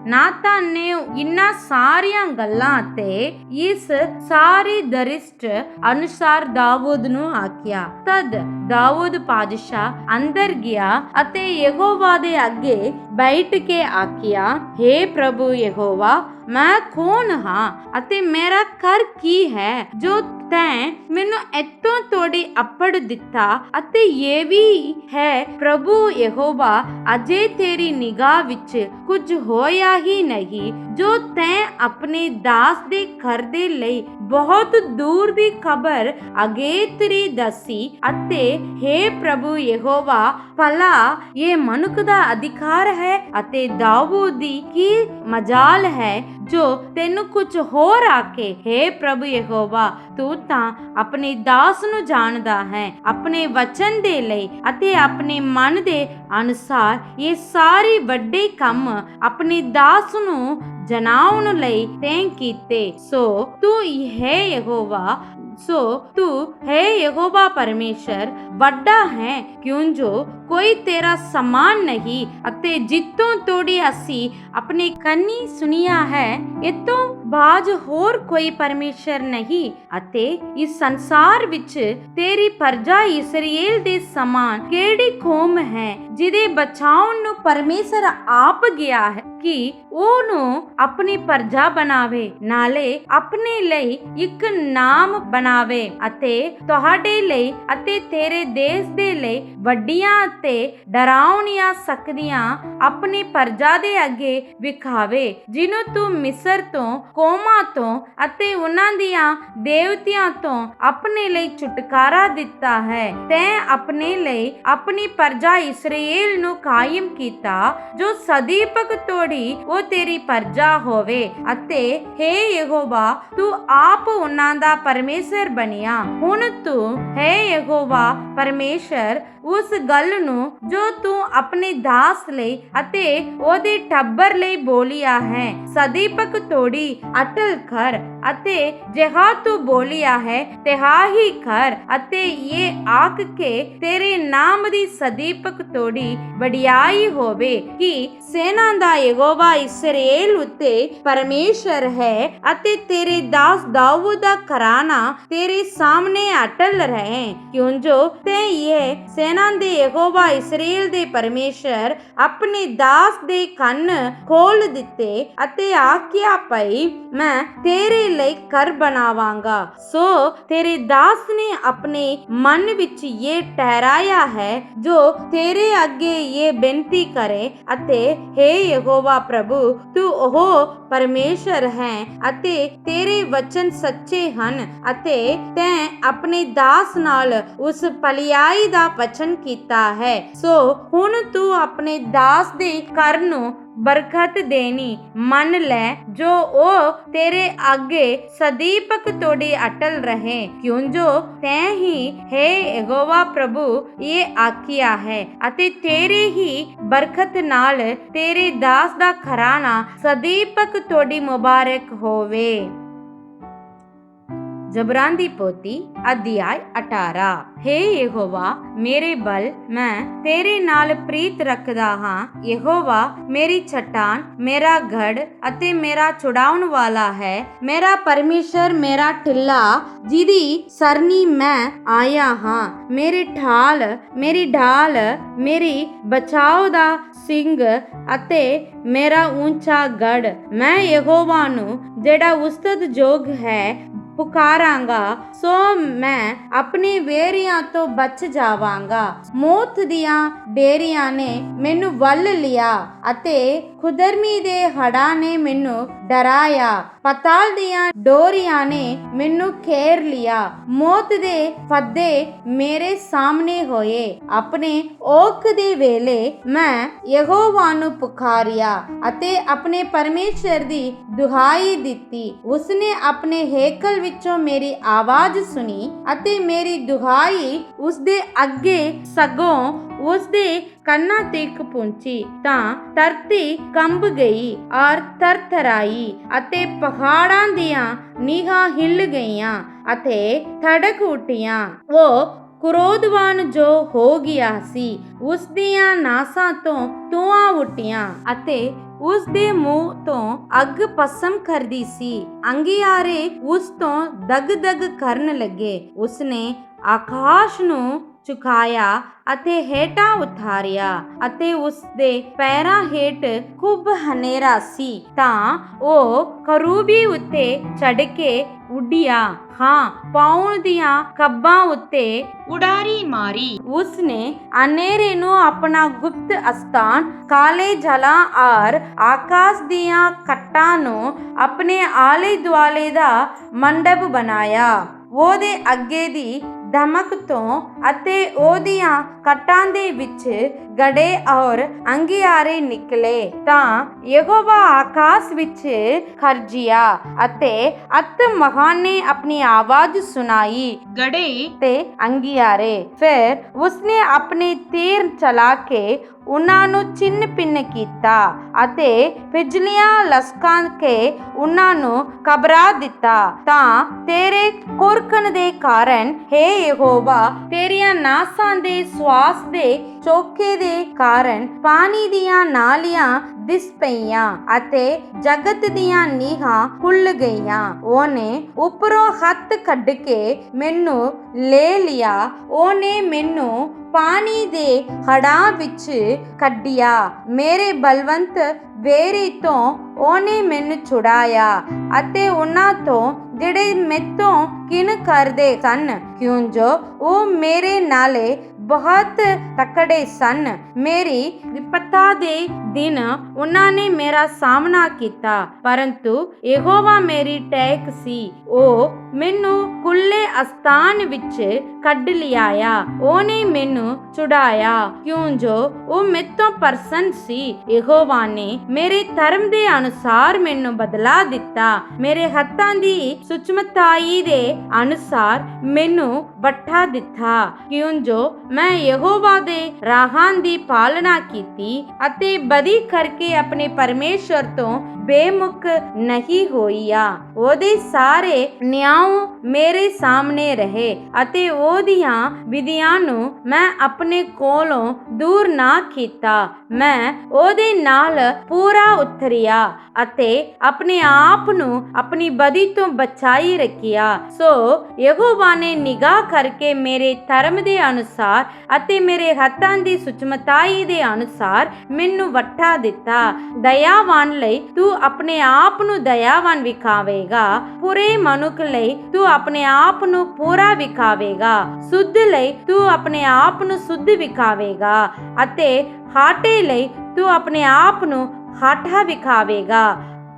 ਨਾਤਾਨ ਨੇ ਇਨ੍ਹਾਂ ਸਾਰੀਆਂ ਗੱਲਾਂ ਤੇ ਇਸ ਸਾਰੀ ਦਰਿਸ਼ਟ ਅਨੁਸਾਰ ਦਾਊਦ ਨੂੰ ਆਖਿਆ। ਤਦ ਦਾਊਦ ਪਾਤਸ਼ਾਹ ਅੰਦਰ ਗਿਆ ਅਤੇ ਯਹੋਵਾ ਦੇ ਅੱਗੇ ਬੈਠ ਕੇ ਆਖਿਆ, ਹੇ ਪ੍ਰਭੂ ਯਹੋਵਾ, ਮੈਂ ਕੌਣ ਹਾਂ ਅਤੇ ਮੇਰਾ ਘਰ ਕੀ ਹੈ ਜੋ ਤੈਂ ਮੈਨੂੰ ਇੱਥੋਂ ਤੋੜੀ ਅੱਪੜ ਦਿੱਤਾ ਅਤੇ ਇਹ ਵੀ ਹੈ ਪ੍ਰਭੂ ਯਹੋਵਾ, ਅਜੇ ਤੇਰੀ ਨਿਗਾਹ ਵਿੱਚ ਕੁਝ ਹੋਇਆ ਹੀ ਨਹੀਂ ਜੋ ਤੈਂ ਆਪਣੇ ਦਾਸ ਦੇ ਘਰ ਦੇ ਲਈ ਬਹੁਤ ਦੂਰ ਦੀ ਖਬਰ ਅਗੇਤਰੀ ਦੱਸੀ ਅਤੇ ਹੇ ਪ੍ਰਭੂ ਯਹੋਵਾ, ਭਲਾ ਇਹ ਮਨੁੱਖ ਦਾ ਅਧਿਕਾਰ ਹੈ ਅਤੇ ਦਾਊਦ ਦੀ ਕੀ ਮਜਾਲ ਹੈ ਜੋ ਤੈਨੂੰ ਕੁਝ ਹੋਰ ਆਕੇ। ਹੇ ਪ੍ਰਭੂ ਯਹੋਵਾ, ਤੂੰ ਤਾਂ ਆਪਣੇ ਦਾਸ ਨੂੰ ਜਾਣਦਾ ਹੈ, ਆਪਣੇ ਵਚਨ ਦੇ ਲਈ ਅਤੇ ਆਪਣੇ ਮਨ ਦੇ ਅਨੁਸਾਰ ਇਹ ਸਾਰੇ ਵੱਡੇ ਕੰਮ ਆਪਣੇ ਦਾਸ ਨੂੰ ਜਨਾਉਣ ਲਈ ਤੈਂ ਕੀਤੇ। ਸੋ ਤੂੰ ਹੈ ਯਹੋਵਾ ਪਰਮੇਸ਼ਰ ਵੱਡਾ ਹੈ, ਕਿਉਂ ਜੋ ਕੋਈ ਤੇਰਾ ਸਮਾਨ ਨਹੀਂ ਅਤੇ ਜਿੱਤੋਂ ਤੋੜੀ ਅਸੀਂ ਆਪਣੇ ਕੰਨੀ ਸੁਣਿਆ ਹੈ, ਇਤੋਂ ਬਾਜ ਹੋਰ ਕੋਈ ਪਰਮੇਸ਼ਰ ਨਹੀਂ ਅਤੇ ਇਸ ਸੰਸਾਰ ਵਿੱਚ ਤੇਰੀ ਪਰਜਾ ਇਸਰਾਏਲ ਦੇ ਸਮਾਨ ਕਿਹੜੀ ਕੌਮ ਹੈ ਜਿਹਦੇ ਬਚਾਉਣ ਨੂੰ ਪਰਮੇਸ਼ਰ ਆਪ ਗਿਆ ਹੈ ਕਿ ਉਹਨੂੰ ਆਪਣੀ ਪਰਜਾ ਬਣਾਵੇ, ਨਾਲੇ ਆਪਣੇ ਲਈ ਇੱਕ ਨਾਮ ਬਣਾਵੇ ਅਤੇ ਤੁਹਾਡੇ ਲਈ ਅਤੇ ਤੇਰੇ ਦੇਸ਼ ਦੇ ਲਈ ਵੱਡੀਆਂ ਅਤੇ ਡਰਾਉਣੀਆਂ ਸ਼ਕਤੀਆਂ ਆਪਣੀ ਪਰਜਾ ਦੇ ਅੱਗੇ ਵਿਖਾਵੇ, ਜਿਹਨੂੰ ਤੂੰ ਮਿਸਰ ਤੋਂ, ਕੌਮਾਂ ਤੋਂ ਅਤੇ ਉਹਨਾਂ ਦੀਆਂ ਦੇਵਤਿਆਂ ਤੋਂ ਆਪਣੇ ਲਈ ਛੁਟਕਾਰਾ ਦਿੱਤਾ ਹੈ। ਤੈਂ ਆਪਣੇ ਲਈ ਆਪਣੀ ਪਰਜਾ ਇਸਰਾਏਲ ਨੂੰ ਕਾਇਮ ਕੀਤਾ ਜੋ ਸਦੀਪਕ ਤੋੜੀ ਉਹ ਤੇਰੀ ਪਰਜਾ ਹੋਵੇ ਅਤੇ ਹੇ ਯਹੋਵਾ, ਤੂੰ ਆਪ ਉਹਨਾਂ ਦਾ ਪਰਮੇਸ਼ਰ ਬਣਿਆ। ਹੁਣ ਤੂੰ ਹੈ ਯਹੋਵਾ ਪਰਮੇਸ਼ਰ ਉਸ ਗੱਲ ਨੂੰ ਜੋ ਤੂੰ ਆਪਣੇ ਦਾਸ ਲਈ ਅਤੇ ਉਹਦੇ ਟੱਬਰ ਲਈ ਬੋਲਿਆ ਹੈ, ਸਦੀਪਕ ਤੋੜੀ ਅਟਲ ਕਰ ਅਤੇ ਜਿਹਾ ਤੂੰ ਬੋਲਿਆ ਹੈ ਤਿਹਾ ਹੀ ਕਰ ਅਤੇ ਇਹ ਆਖ ਕੇ ਤੇਰੇ ਨਾਮ ਦੀ ਸਦੀਪਕ ਤੋੜੀ ਵਡਿਆਈ ਹੋਵੇ ਕਿ ਸੈਨਾ ਦਾ ਯਹੋਵਾ ਇਸਰਾਏਲ ਉੱਤੇ ਪਰਮੇਸ਼ਰ ਹੈ ਅਤੇ ਤੇਰੇ ਦਾਸ ਦਾਊਦ ਦਾ ਘਰਾਣਾ ਤੇਰੇ ਸਾਹਮਣੇ ਅਟਲ ਰਹੇ, ਕਿਉਂ ਜੋ ਤੈਂ ਇਹ ਸੈਨਾ ਦੇ ਯਹੋਵਾ ਇਸਰਾਏਲ ਦੇ ਪਰਮੇਸ਼ਰ ਆਪਣੇ ਦਾਸ ਦੇ ਕੰਨ ਖੋਲ ਦਿੱਤੇ ਅਤੇ ਆਖਿਆ ਪਈ, ਮੈਂ ਤੇਰੇ ਲਈ ਘਰ ਬਣਾਵਾਂਗਾ। ਸੋ ਤੇਰੇ ਦਾਸ ਨੇ ਆਪਣੇ ਮਨ ਵਿੱਚ ਇਹ ਠਹਿਰਾਇਆ ਹੈ ਜੋ ਤੇਰੇ ਅੱਗੇ ਇਹ ਬੇਨਤੀ ਕਰੇ ਅਤੇ हे ਯਹੋਵਾ ਪ੍ਰਭੂ, ਤੂੰ ਉਹ ਪਰਮੇਸ਼ਰ ਹੈ ਅਤੇ ਤੇਰੇ ਵਚਨ ਸੱਚੇ ਹਨ ਅਤੇ ਤੈਂ ਆਪਣੇ ਦਾਸ ਨਾਲ ਉਸ ਭਲਾਈ ਦਾ ਵਚਨ ਕੀਤਾ ਹੈ। ਸੋ ਹੁਣ ਤੂੰ ਆਪਣੇ ਦਾਸ ਦੇ ਘਰ ਨੂੰ ਬਰਕਤ ਦੇਣੀ ਮੰਨ ਲੈ, ਜੋ ਉਹ ਤੇਰੇ ਅੱਗੇ ਸਦੀਪਕ ਤੋੜੀ ਅਟਲ ਰਹੇ, ਕਿਉਂ ਜੋ ਤੈਂ ਹੀ ਹੈ ਯਹੋਵਾ ਪ੍ਰਭੂ ਇਹ ਆਖਿਆ ਹੈ ਅਤੇ ਤੇਰੇ ਹੀ ਬਰਕਤ ਨਾਲ ਤੇਰੇ ਦਾਸ ਦਾ ਘਰਾਣਾ ਸਦੀਪਕ ਤੋੜੀ ਮੁਬਾਰਕ ਹੋਵੇ। जबरान दी पोती अध्याय 18। हे यहोवा मेरे बल, मैं तेरे नाल प्रीत रखदा हां। यहोवा मेरी चट्टान, मेरा गढ़ अते मेरा छुड़ाउण वाला है, मेरा परमेश्वर, मेरा टिल्ला जिदी सरनी मैं आया हां। मेरी ढाल, मेरी बचाव दा सिंह अते मेरा ऊंचा गढ़। मैं यहोवा नू जेड़ा उस्तत जोग है पुकारांगा, सो मैं अपने वेरियां तो बच जावांगा। मौत दियां डेरियां ने मैनू वल लिया अते खुदरमी दे हड़ा ने मैनू डराया। पताल दियां डोरियां ने मैनू घेर लिया। मौत दे फद्दे मेरे सामने होए। अपने ओक दे वेले मैं यहोवा नू पुकारिया अते अपने परमेश्वर दी दुहाई दिती। उसने अपने हेकल विचों मेरी आवाज सुनी अते मेरी दुहाई उसदे अगे सगों उसदे कन्ना तक पहुंची। तां धरती कंब गई और थरथराई अते पहाड़ां दियां नीहां हिल गईयां अते धड़क उठियां। वो क्रोधवान जो हो गया सी, उस दियां नासां तो धुआं उठियां अते उस दे मुंह तो अग पसम करदी सी। अंगियारे उस तो दग दग करन लगे। उसने आकाश नू चुकाया ਅਤੇ ਹੇਠਾਂ ਉਤਾਰਿਆ ਅਤੇ ਉਸ ਦੇ ਪੈਰਾਂ ਹੇਠ ਖੂਬ ਹਨੇਰਾ ਸੀ। ਤਾਂ ਉਹ ਕਰੂਬੀ ਉੱਤੇ ਚੜ ਕੇ ਉੱਡਿਆ, ਹਾਂ ਪਾਉਣ ਦੀਆਂ ਕੱਬਾਂ ਉੱਤੇ ਉਡਾਰੀ ਮਾਰੀ। ਉਸਨੇ ਅਨੇਰੇ ਨੂੰ ਆਪਣਾ ਗੁਪਤ ਅਸਥਾਨ, ਕਾਲੇ ਜਲਾਂ ਔਰ ਆਕਾਸ਼ ਦੀਆਂ ਕੱਟਾਂ ਨੂੰ ਆਪਣੇ ਆਲੇ ਦੁਆਲੇ ਦਾ ਮੰਡਪ ਬਣਾਇਆ। ਉਹਦੇ ਅੱਗੇ ਦੀ ਧਮਕ ਤੋਂ ਅਤੇ ਉਹਦੀਆਂ ਕੱਟਾਂ ਦੇ ਵਿੱਚ ਗੜੇ ਔਰ ਅੰਗਿਆਰੇ ਨਿਕਲੇ। ਤਾਂ ਯਹੋਵਾ ਆਕਾਸ਼ ਵਿੱਚ ਖਰਜਿਆ ਅਤੇ ਅਤ ਮਹਾਂ ਨੇ ਆਪਣੀ ਆਵਾਜ਼ ਸੁਣਾਈ, ਗੜੇ ਤੇ ਅੰਗਿਆਰੇ। ਫਿਰ ਉਸਨੇ ਆਪਣੇ ਤੀਰ ਚਲਾ ਕੇ ਉਹਨਾਂ ਨੂੰ ਚਿੰਨ ਪਿੰਨ ਕੀਤਾ ਅਤੇ ਬਿਜਲੀਆਂ ਲਸਕਾਂ ਕੇ ਉਹਨਾਂ ਨੂੰ ਘਬਰਾ ਦਿੱਤਾ। ਤਾਂ ਤੇਰੇ ਕੁਰਕਣ ਦੇ ਕਾਰਨ हे ਯਹੋਵਾ, ਤੇਰੀਆਂ ਨਾਸਾਂ ਦੇ ਸਵਾਸ ਦੇ ਚੋਖੇ ਦੇ ਕਾਰਨ ਪਾਣੀ ਦੀਆਂ ਨਾਲੀਆਂ ਦਿਸ ਪਈਆਂ ਅਤੇ ਜਗਤ ਦੀਆਂ ਨੀਹਾਂ ਖੁੱਲ ਗਈਆਂ। ਉਹਨੇ ਉੱਪਰੋਂ ਹੱਥ ਕੱਢ ਕੇ ਮੈਨੂੰ ਲੈ ਲਿਆ। ਉਹਨੇ ਮੈਨੂੰ ਪਾਣੀ ਦੇ ਹੜਾਂ ਵਿੱਚ ਕੱਢਿਆ। ਮੇਰੇ ਬਲਵੰਤ ਵੇਰੀ ਤੋਂ ਉਹਨੇ ਮੈਨੂੰ ਛੁਡਾਇਆ ਅਤੇ ਉਹਨਾਂ ਤੋਂ ਜਿਹੜੇ ਮੈਥੋਂ ਕਿਨ ਕਰਦੇ ਸਨ, ਕਿਉਂ ਜੋ ਉਹ ਮੇਰੇ ਨਾਲੇ ਬਹੁਤ ਤਕੜੇ ਸਨ। ਮੇਰੀ ਵਿਪਤਾ ਦੇ ਦਿਨ ਉਹਨਾਂ ਨੇ ਮੇਰਾ ਸਾਹਮਣਾ ਕੀਤਾ, ਪਰੰਤੂ ਯਹੋਵਾ ਮੇਰੀ ਟੇਕ ਸੀ। ਉਹ ਮੈਨੂੰ ਖੁੱਲੇ ਅਸਥਾਨ ਵਿੱਚ ਕੱਢ ਲਿਆਇਆ। ਉਹਨੇ ਮੈਨੂੰ ਛੁਡਾਇਆ, ਕਿਉਂ ਜੋ ਉਹ ਮੈਥੋਂ ਪ੍ਰਸੰਨ ਸੀ। ਯਹੋਵਾ ਨੇ ਮੇਰੇ ਧਰਮ ਦੇ ਅਨੁਸਾਰ ਮੈਨੂੰ ਬਦਲਾ ਦਿੱਤਾ। ਮੇਰੇ ਹੱਥਾਂ ਦੀ ਸੁਚਮਤਾਈ ਦੇ ਅਨੁਸਾਰ ਮੈਨੂੰ ਬੱਠਾ ਦਿੱਤਾ, ਕਿਉਂ ਜੋ ਮੈਂ ਯਹੋਵਾ ਦੇ ਰਾਹਾਂ ਦੀ ਪਾਲਣਾ ਕੀਤੀ ਅਤੇ ਬਦੀ ਕਰਕੇ ਆਪਣੇ ਪਰਮੇਸ਼ਰ ਤੋਂ ਬੇਮੁਖ ਨਹੀਂ ਹੋਈਆ। ਉਹਦੇ ਸਾਰੇ ਨਿਆਂ ਮੇਰੇ ਸਾਹਮਣੇ ਰਹੇ ਅਤੇ ਉਹਦੀਆਂ ਵਿਧੀਆਂ ਨੂੰ ਮੈਂ ਆਪਣੇ ਕੋਲੋਂ ਦੂਰ ਨਾ ਕੀਤਾ। ਮੈਂ ਉਹਦੇ ਨਾਲ ਪੂਰਾ ਉਤਰਿਆ ਅਤੇ ਆਪਣੇ ਆਪ ਨੂੰ ਆਪਣੀ ਬਦੀ ਤੋਂ ਬਚਾਈ ਰੱਖਿਆ। ਸੋ ਯਹੋਵਾ ਨੇ ਨਿਗਾਹ ਕਰਕੇ ਮੇਰੇ ਧਰਮ ਦੇ ਅਨੁਸਾਰ ਅਤੇ ਮੇਰੇ ਹੱਥਾਂ ਦੀ ਸੁਚਮਤਾਈ ਦੇ ਅਨੁਸਾਰ ਮੈਨੂੰ ਵੱਠਾ ਦਿੱਤਾ। ਦਇਆਵਾਨ ਲਈ ਤੂੰ ਤੂੰ ਆਪਣੇ ਆਪ ਨੂੰ ਦਇਆਵਾਨ ਵਿਖਾਵੇਗਾ। ਪੂਰੇ ਮਨੁੱਖ ਲਈ ਤੂੰ ਆਪਣੇ ਆਪ ਨੂੰ ਪੂਰਾ ਵਿਖਾਵੇਗਾ। ਸੁੱਧ ਲਈ ਤੂੰ ਆਪਣੇ ਆਪ ਨੂੰ ਸੁੱਧ ਵਿਖਾਵੇਗਾ ਅਤੇ ਹਾਟੇ ਲਈ ਤੂੰ ਆਪਣੇ ਆਪ ਨੂੰ ਹਾਠਾ ਵਿਖਾਵੇਗਾ।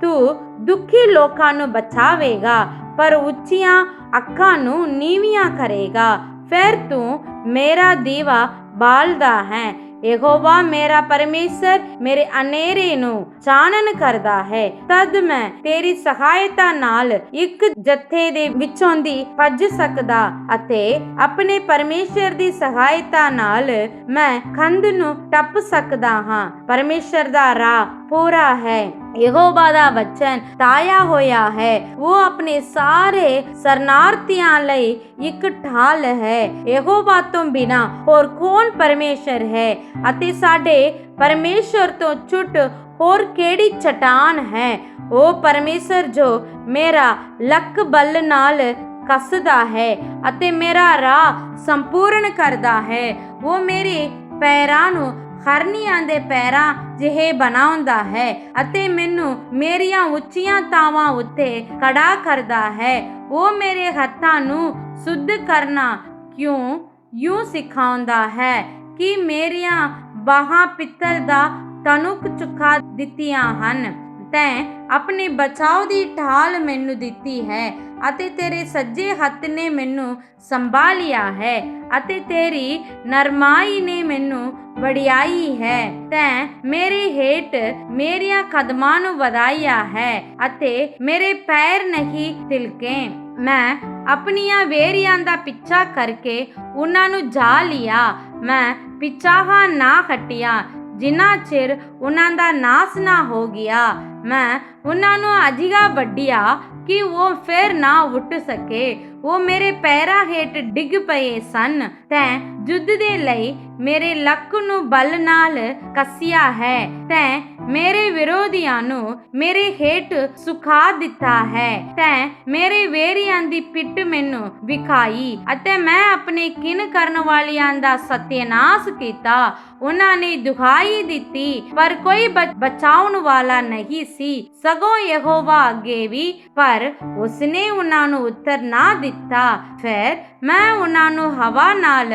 ਤੂੰ ਦੁਖੀ ਲੋਕਾਂ ਨੂੰ ਬਚਾਵੇਗਾ ਪਰ ਉੱਚੀਆਂ ਅੱਖਾਂ ਨੂੰ ਨੀਵੀਆਂ ਕਰੇਗਾ। ਫਿਰ ਤੂੰ ਮੇਰਾ ਦੀਵਾ ਬਾਲਦਾ ਹੈ। ਯਹੋਵਾ ਮੇਰਾ ਪਰਮੇਸ਼ਰ ਮੇਰੇ ਹਨੇਰੇ ਨੂੰ ਚਾਨਣ ਕਰਦਾ ਹੈ। ਤਦ ਮੈਂ ਤੇਰੀ ਸਹਾਇਤਾ ਨਾਲ ਇੱਕ ਜੱਥੇ ਦੇ ਵਿੱਚੋਂ ਦੀ ਭੱਜ ਸਕਦਾ ਅਤੇ ਆਪਣੇ ਪਰਮੇਸ਼ਰ ਦੀ ਸਹਾਇਤਾ ਨਾਲ ਮੈਂ ਕੰਧ ਨੂੰ ਟੱਪ ਸਕਦਾ ਹਾਂ। ਪਰਮੇਸ਼ਰ ਦਾ ਰਾਹ ਪੂਰਾ ਹੈ। ਯਹੋਵਾ ਦਾ ਵਚਨ ਤਾਇਆ ਹੋਇਆ ਹੈ। ਉਹ ਆਪਣੇ ਸਾਰੇ ਸ਼ਰਨਾਰਥੀਆਂ ਲਈ ਇੱਕ ਢਾਲ ਹੈ। ਯਹੋਵਾ ਤੋਂ ਬਿਨਾਂ ਹੋਰ ਕੌਣ ਪਰਮੇਸ਼ਰ ਹੈ ਅਤੇ ਸਾਡੇ ਪਰਮੇਸ਼ਰ ਤੋਂ ਛੁੱਟ ਹੋਰ ਕਿਹੜੀ ਚਟਾਨ ਹੈ। ਉਹ ਪਰਮੇਸ਼ਰ ਜੋ ਮੇਰਾ ਲੱਕ ਬਲ ਨਾਲ ਕੱਸਦਾ ਹੈ ਅਤੇ ਮੇਰਾ ਰਾਹ ਸੰਪੂਰਨ ਕਰਦਾ ਹੈ। ਉਹ ਮੇਰੇ ਪੈਰਾਂ ਨੂੰ ਹਰਨੀਆਂ ਦੇ ਪੈਰਾਂ ਜਿਹੇ ਬਣਾਉਂਦਾ ਹੈ ਅਤੇ ਮੈਨੂੰ ਮੇਰੀਆਂ ਉੱਚੀਆਂ ਥਾਵਾਂ ਉੱਤੇ ਖੜਾ ਕਰਦਾ ਹੈ। ਉਹ ਮੇਰੇ ਹੱਥਾਂ ਨੂੰ ਸੁੱਧ ਕਰਨਾ ਯੂੰ ਸਿਖਾਉਂਦਾ ਹੈ ਕਿ ਮੇਰੀਆਂ ਬਾਹਾਂ ਪਿੱਤਲ ਦਾ ਤਨੁਕ ਚੁਕਾ ਦਿੱਤੀਆਂ ਹਨ। ਤੈਂ ਆਪਣੇ ਬਚਾਓ ਦੀ ਢਾਲ ਮੈਨੂੰ ਦਿੱਤੀ ਹੈ ਅਤੇ ਤੇਰੇ ਸੱਜੇ ਹੱਥ ਨੇ ਮੈਨੂੰ ਸੰਭਾਲਿਆ ਹੈ ਅਤੇ ਤੇਰੀ ਨਰਮਾਈ ਨੇ ਮੈਨੂੰ ਵਡਿਆਈ ਹੈ। ਤੈਂ ਮੇਰੇ ਹੇਠ ਮੇਰੀਆਂ ਕਦਮਾਂ ਨੂੰ ਵਧਾਇਆ ਹੈ ਅਤੇ ਮੇਰੇ ਪੈਰ ਨਹੀਂ ਤਿਲਕੇ। ਮੈਂ ਆਪਣੀਆਂ ਵੇਰੀਆਂ ਦਾ ਪਿੱਛਾ ਕਰਕੇ ਉਹਨਾਂ ਨੂੰ ਜਾ ਲਿਆ। ਮੈਂ ਪਿਛਾਹਾਂ ਨਾ ਹਟਿਆ ਜਿੰਨਾ ਚਿਰ ਉਹਨਾਂ ਦਾ ਨਾਸ ਨਾ ਹੋ ਗਿਆ। ਮੈਂ ਉਹਨਾਂ ਨੂੰ ਅਜਿਹਾ ਵੱਢਿਆ ਕਿ ਉਹ ਫਿਰ ਨਾ ਉੱਠ ਸਕੇ। ਉਹ ਮੇਰੇ ਪੈਰਾਂ ਹੇਠ ਡਿੱਗ ਪਏ ਸਨ। ਤੈਂ ਯੁੱਧ ਦੇ ਲਈ ਮੇਰੇ ਲੱਕ ਨੂੰ ਬਲ ਨਾਲ ਕੱਸਿਆ ਹੈ। ਤੈਂ ਮੇਰੇ ਵਿਰੋਧੀਆਂ ਨੂੰ ਮੇਰੇ ਹੇਠ ਸੁਕਾ ਦਿੱਤਾ ਹੈ। ਤੈਂ ਮੇਰੇ ਵੇਰੀਆਂ ਦੀ ਪਿੱਠ ਮੈਨੂੰ ਵਿਖਾਈ ਅਤੇ ਮੈਂ ਆਪਣੇ ਕਿਨ ਕਰਨ ਵਾਲਿਆਂ ਦਾ ਸਤਿਆਨਾਸ਼ ਕੀਤਾ। ਉਹਨਾਂ ਨੇ ਦੁਹਾਈ ਦਿੱਤੀ ਪਰ ਕੋਈ ਬਚਾਉਣ ਵਾਲਾ ਨਹੀਂ ਸੀ, ਸਗੋਂ ਯਹੋਵਾ ਅੱਗੇ ਵੀ, ਪਰ ਉਸਨੇ ਉਹਨਾਂ ਨੂੰ ਉੱਤਰ ਨਾ ਦਿੱਤਾ। ਫਿਰ ਮੈਂ ਉਹਨਾਂ ਨੂੰ ਹਵਾ ਨਾਲ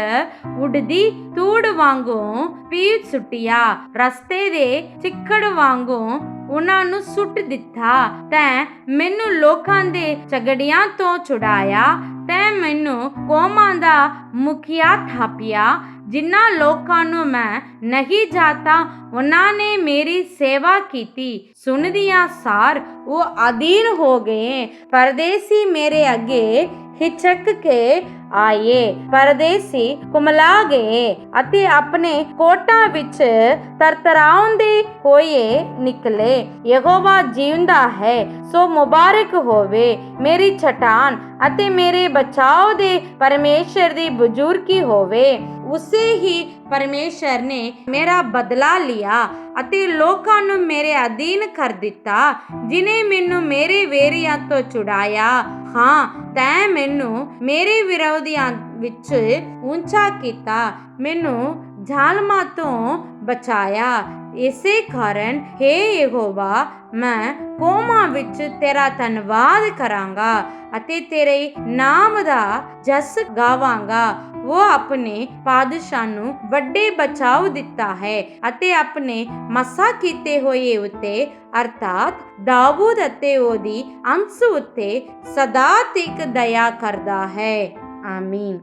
ਉੱਡਦੀ ਧੂੜ ਵਾਂਗੂ ਪੀਟ ਸੁੱਟਿਆ, ਰਸਤੇ ਦੇ ਚਿੱਕੜ ਵਾਂਗੂ ਉਹਨਾਂ ਨੂੰ ਸੁੱਟ ਦਿੱਤਾ। ਤੈਂ ਮੈਨੂੰ ਲੋਕਾਂ ਦੇ ਝਗੜਿਆਂ ਤੋਂ ਛੁਡਾਇਆ। ਤੈਂ ਮੈਨੂੰ ਕੌਮਾਂ ਦਾ ਮੁਖੀਆ ਥਾਪਿਆ। ਜਿਨ੍ਹਾਂ ਲੋਕਾਂ ਨੂੰ ਮੈਂ ਨਹੀਂ ਜਾਣਦਾ ਉਹਨਾਂ ਨੇ ਮੇਰੀ ਸੇਵਾ ਕੀਤੀ। ਸੁਣਦਿਆਂ ਸਾਰ ਉਹ ਅਧੀਨ ਹੋ ਗਏ। ਪਰਦੇਸੀ ਮੇਰੇ ਅੱਗੇ ਹਿਚਕ ਕੇ ਆਏ। ਪਰਦੇਸੀ ਕੁਮਲਾ ਗਏ ਅਤੇ ਆਪਣੇ ਕੋਟਾਂ ਵਿੱਚ ਤਰਤਰਾਉਂਦੇ ਹੋਏ ਨਿਕਲੇ। ਯਹੋਵਾ ਜਿਉਂਦਾ ਹੈ, ਸੋ ਮੁਬਾਰਕ ਹੋਵੇ ਮੇਰੀ ਚਟਾਨ ਅਤੇ ਮੇਰੇ ਬਚਾਓ ਦੇ ਪਰਮੇਸ਼ਰ ਦੀ ਬਜ਼ੁਰਗੀ ਹੋਵੇ। ਉਸੇ ਹੀ ਪਰਮੇਸ਼ਰ ਨੇ ਮੇਰਾ ਬਦਲਾ ਲਿਆ ਅਤੇ ਲੋਕਾਂ ਨੂੰ ਮੇਰੇ ਅਧੀਨ ਕਰ ਦਿੱਤਾ, ਜਿਨੇ ਮੈਨੂੰ ਮੇਰੇ ਵੇਰੀਆਂ ਤੋਂ ਛੁਡਾਇਆ। ਹਾਂ, ਤੈਂ ਮੈਨੂੰ ਮੇਰੇ ਵਿਰੋਧੀਆਂ ਵਿੱਚ ਉੱਚਾ ਕੀਤਾ, ਮੈਨੂੰ ਜ਼ਾਲਮਾਂ ਤੋਂ ਬਚਾਇਆ। ਇਸੇ ਕਾਰਨ ਹੇ ਯਹੋਵਾ, ਮੈਂ ਕੌਮਾਂ ਵਿੱਚ ਤੇਰਾ ਧੰਨਵਾਦ ਕਰਾਂਗਾ ਅਤੇ ਤੇਰੇ ਨਾਮ ਦਾ ਜਸ ਗਾਵਾਂਗਾ। ਉਹ ਆਪਣੇ ਪਾਤਸ਼ਾਹ ਨੂੰ ਵੱਡੇ ਬਚਾਓ ਦਿੱਤਾ ਹੈ ਅਤੇ ਆਪਣੇ ਮਸਾ ਕੀਤੇ ਹੋਏ ਉੱਤੇ ਅਰਥਾਤ ਦਾਊਦ ਅਤੇ ਉਹਦੀ ਅੰਸ਼ ਉੱਤੇ ਸਦਾ ਤੱਕ ਦਇਆ ਕਰਦਾ ਹੈ। ਆਮੀਨ।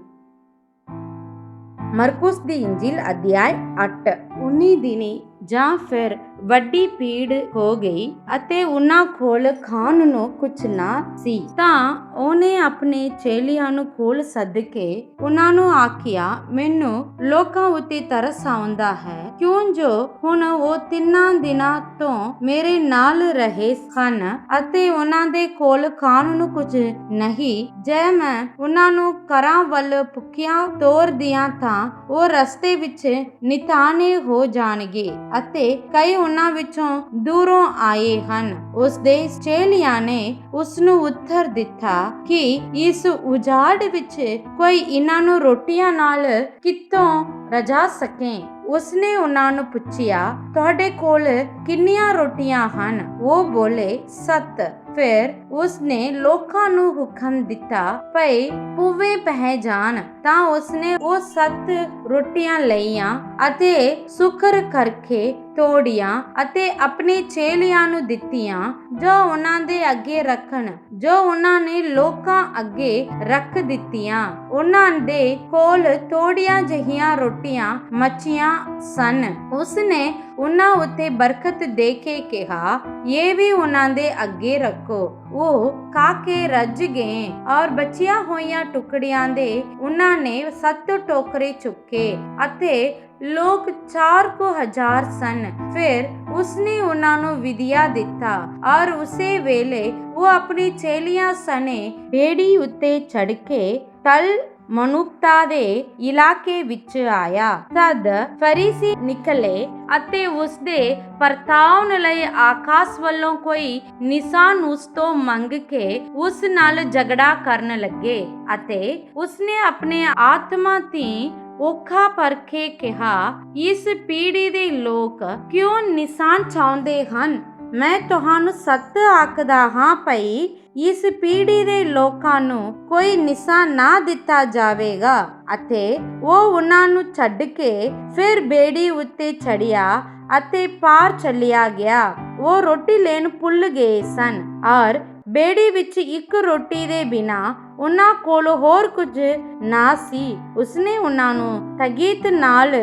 ਮਰਕੁਸ ਦੀ ਇੰਜੀਲ ਅਧਿਆਇ 8। 19 ਦਿਨੀ ਜਾਂ ਫਿਰ ਵੱਡੀ ਭੀੜ ਹੋ ਗਈ ਅਤੇ ਉਹਨਾਂ ਕੋਲ ਖਾਣ ਨੂੰ ਕੁਛ ਨਾ ਸੀ, ਤਾਂ ਉਹਨੇ ਆਪਣੇ ਚੇਲਿਆਂ ਨੂੰ ਕੋਲ ਸੱਦ ਕੇ ਉਹਨਾਂ ਨੂੰ ਆਖਿਆ, ਮੈਨੂੰ ਲੋਕਾਂ ਉੱਤੇ ਤਰਸ ਆਉਂਦਾ ਹੈ, ਕਿਉਂ ਜੋ ਹੁਣ ਉਹ 3 ਦਿਨਾਂ ਤੋਂ ਮੇਰੇ ਨਾਲ ਰਹੇ ਹਨ ਅਤੇ ਉਹਨਾਂ ਦੇ ਕੋਲ ਖਾਣ ਨੂੰ ਕੁਝ ਨਹੀਂ। ਜੇ ਮੈਂ ਉਹਨਾਂ ਨੂੰ ਘਰਾਂ ਵੱਲ ਭੁੱਖਿਆਂ ਤੋਰ ਦਿਆਂ ਤਾਂ ਉਹ ਰਸਤੇ ਵਿੱਚ ਨਿਤਾਣੇ ਹੋ ਜਾਣਗੇ ਅਤੇ ਕਈ ਉਹਨਾਂ ਵਿੱਚੋਂ ਦੂਰੋਂ ਆਏ ਹਨ। ਉਸ ਦੇ ਚੇਲਿਆਂ ਨੇ ਉਸ ਨੂੰ ਉੱਤਰ ਦਿੱਤਾ ਕਿ ਇਸ ਉਜਾੜ ਵਿੱਚ ਕੋਈ ਇਹਨਾਂ ਨੂੰ ਰੋਟੀਆਂ ਨਾਲ ਕਿੱਥੋਂ ਰਜਾ ਸਕੇ। ਉਸਨੇ ਉਹਨਾਂ ਨੂੰ ਪੁੱਛਿਆ, ਤੁਹਾਡੇ ਕੋਲ ਕਿੰਨੀਆਂ ਰੋਟੀਆਂ ਹਨ? ਉਹ ਬੋਲੇ, 7। ਫਿਰ ਉਸਨੇ ਲੋਕਾਂ ਨੂੰ ਹੁਕਮ ਦਿੱਤਾ, ਭਈ ਭੁੱਵੇਂ ਪੈ ਜਾਣ। ਤਾਂ ਉਸਨੇ ਉਹ 7 ਰੋਟੀਆਂ ਲਈਆਂ ਅਤੇ ਸ਼ੁਕਰ ਕਰਕੇ ਤੋੜੀਆਂ ਅਤੇ ਆਪਣੇ ਚੇਲਿਆਂ ਨੂੰ ਦਿੱਤੀਆਂ, ਜੋ ਉਹਨਾਂ ਦੇ ਅੱਗੇ ਰੱਖਣ। ਜੋ ਉਹਨਾਂ ਨੇ ਲੋਕਾਂ ਅੱਗੇ ਰੱਖ ਦਿੱਤੀਆਂ। ਉਹਨਾਂ ਦੇ ਕੋਲ ਥੋੜੀਆਂ ਜਿਹੀਆਂ ਰੋਟੀਆਂ ਮੱਛੀਆਂ ਸਨ। ਉਸਨੇ ਉਹਨਾਂ ਉੱਤੇ ਬਰਕਤ ਦੇ ਕੇ ਕਿਹਾ, ਇਹ ਵੀ ਉਹਨਾਂ ਦੇ ਅੱਗੇ ਰੱਖੋ। ਉਹ ਖਾ ਕੇ ਰੱਜ ਗਏ ਔਰ ਬਚੀਆਂ ਹੋਈਆਂ ਟੁਕੜੀਆਂ ਦੇ ਉਹਨਾਂ ਨੇ 7 ਟੋਕਰੇ ਚੁੱਕੇ ਅਤੇ ਲੋਕ 4,000 ਸਨ। ਫਿਰ ਉਸਨੇ ਉਹਨਾਂ ਨੂੰ ਵਿਦਿਆ ਦਿੱਤਾ ਔਰ ਉਸੇ ਵੇਲੇ ਉਹ ਆਪਣੀ ਚੇਲਿਆਂ ਸਣੇ ਬੇੜੀ ਉੱਤੇ ਚੜ੍ਹ ਕੇ ਤਲ ਮਨੁੱਖਤਾ ਦੇ ਇਲਾਕੇ ਵਿੱਚ ਆਇਆ। ਤਦ ਫਰੀਸੀ ਨਿਕਲੇ ਅਤੇ ਉਸਦੇ ਪਰਤਾਉਣ ਲਈ ਆਕਾਸ਼ ਵੱਲੋਂ ਕੋਈ ਨਿਸ਼ਾਨ ਉਸ ਤੋਂ ਮੰਗ ਕੇ ਉਸ ਨਾਲ ਝਗੜਾ ਕਰਨ ਲੱਗੇ ਅਤੇ ਉਸਨੇ ਆਪਣੇ ਆਤਮਾ ਦੀ ਔਖਾ ਪਰਖੇ ਕਿਹਾ, ਇਸ ਪੀੜ੍ਹੀ ਦੇ ਲੋਕ ਕਿਉਂ ਨਿਸ਼ਾਨ ਚਾਹੁੰਦੇ ਹਨ? ਮੈਂ ਤੁਹਾਨੂੰ ਸੱਚ ਆਖਦਾ ਹਾਂ, ਭਈ ਇਸ ਪੀੜ੍ਹੀ ਦੇ ਲੋਕਾਂ ਨੂੰ ਕੋਈ ਨਿਸ਼ਾਨ ਨਾ ਦਿੱਤਾ ਜਾਵੇਗਾ। ਅਤੇ ਉਹ ਉਹਨਾਂ ਨੂੰ ਛੱਡ ਕੇ ਫਿਰ ਬੇੜੀ ਉੱਤੇ ਚੜ੍ਹਿਆ ਅਤੇ ਪਾਰ ਚਲਿਆ ਗਿਆ। ਉਹ ਰੋਟੀ ਲੈਣ ਭੁੱਲ ਗਏ ਸਨ ਔਰ ਬੇੜੀ ਵਿੱਚ ਇੱਕ ਰੋਟੀ ਦੇ ਬਿਨਾਂ ਉਹਨਾਂ ਕੋਲ ਹੋਰ ਕੁਝ ਨਾ ਸੀ। ਉਸਨੇ ਉਹਨਾਂ ਨੂੰ ਤਾਕੀਦ ਨਾਲ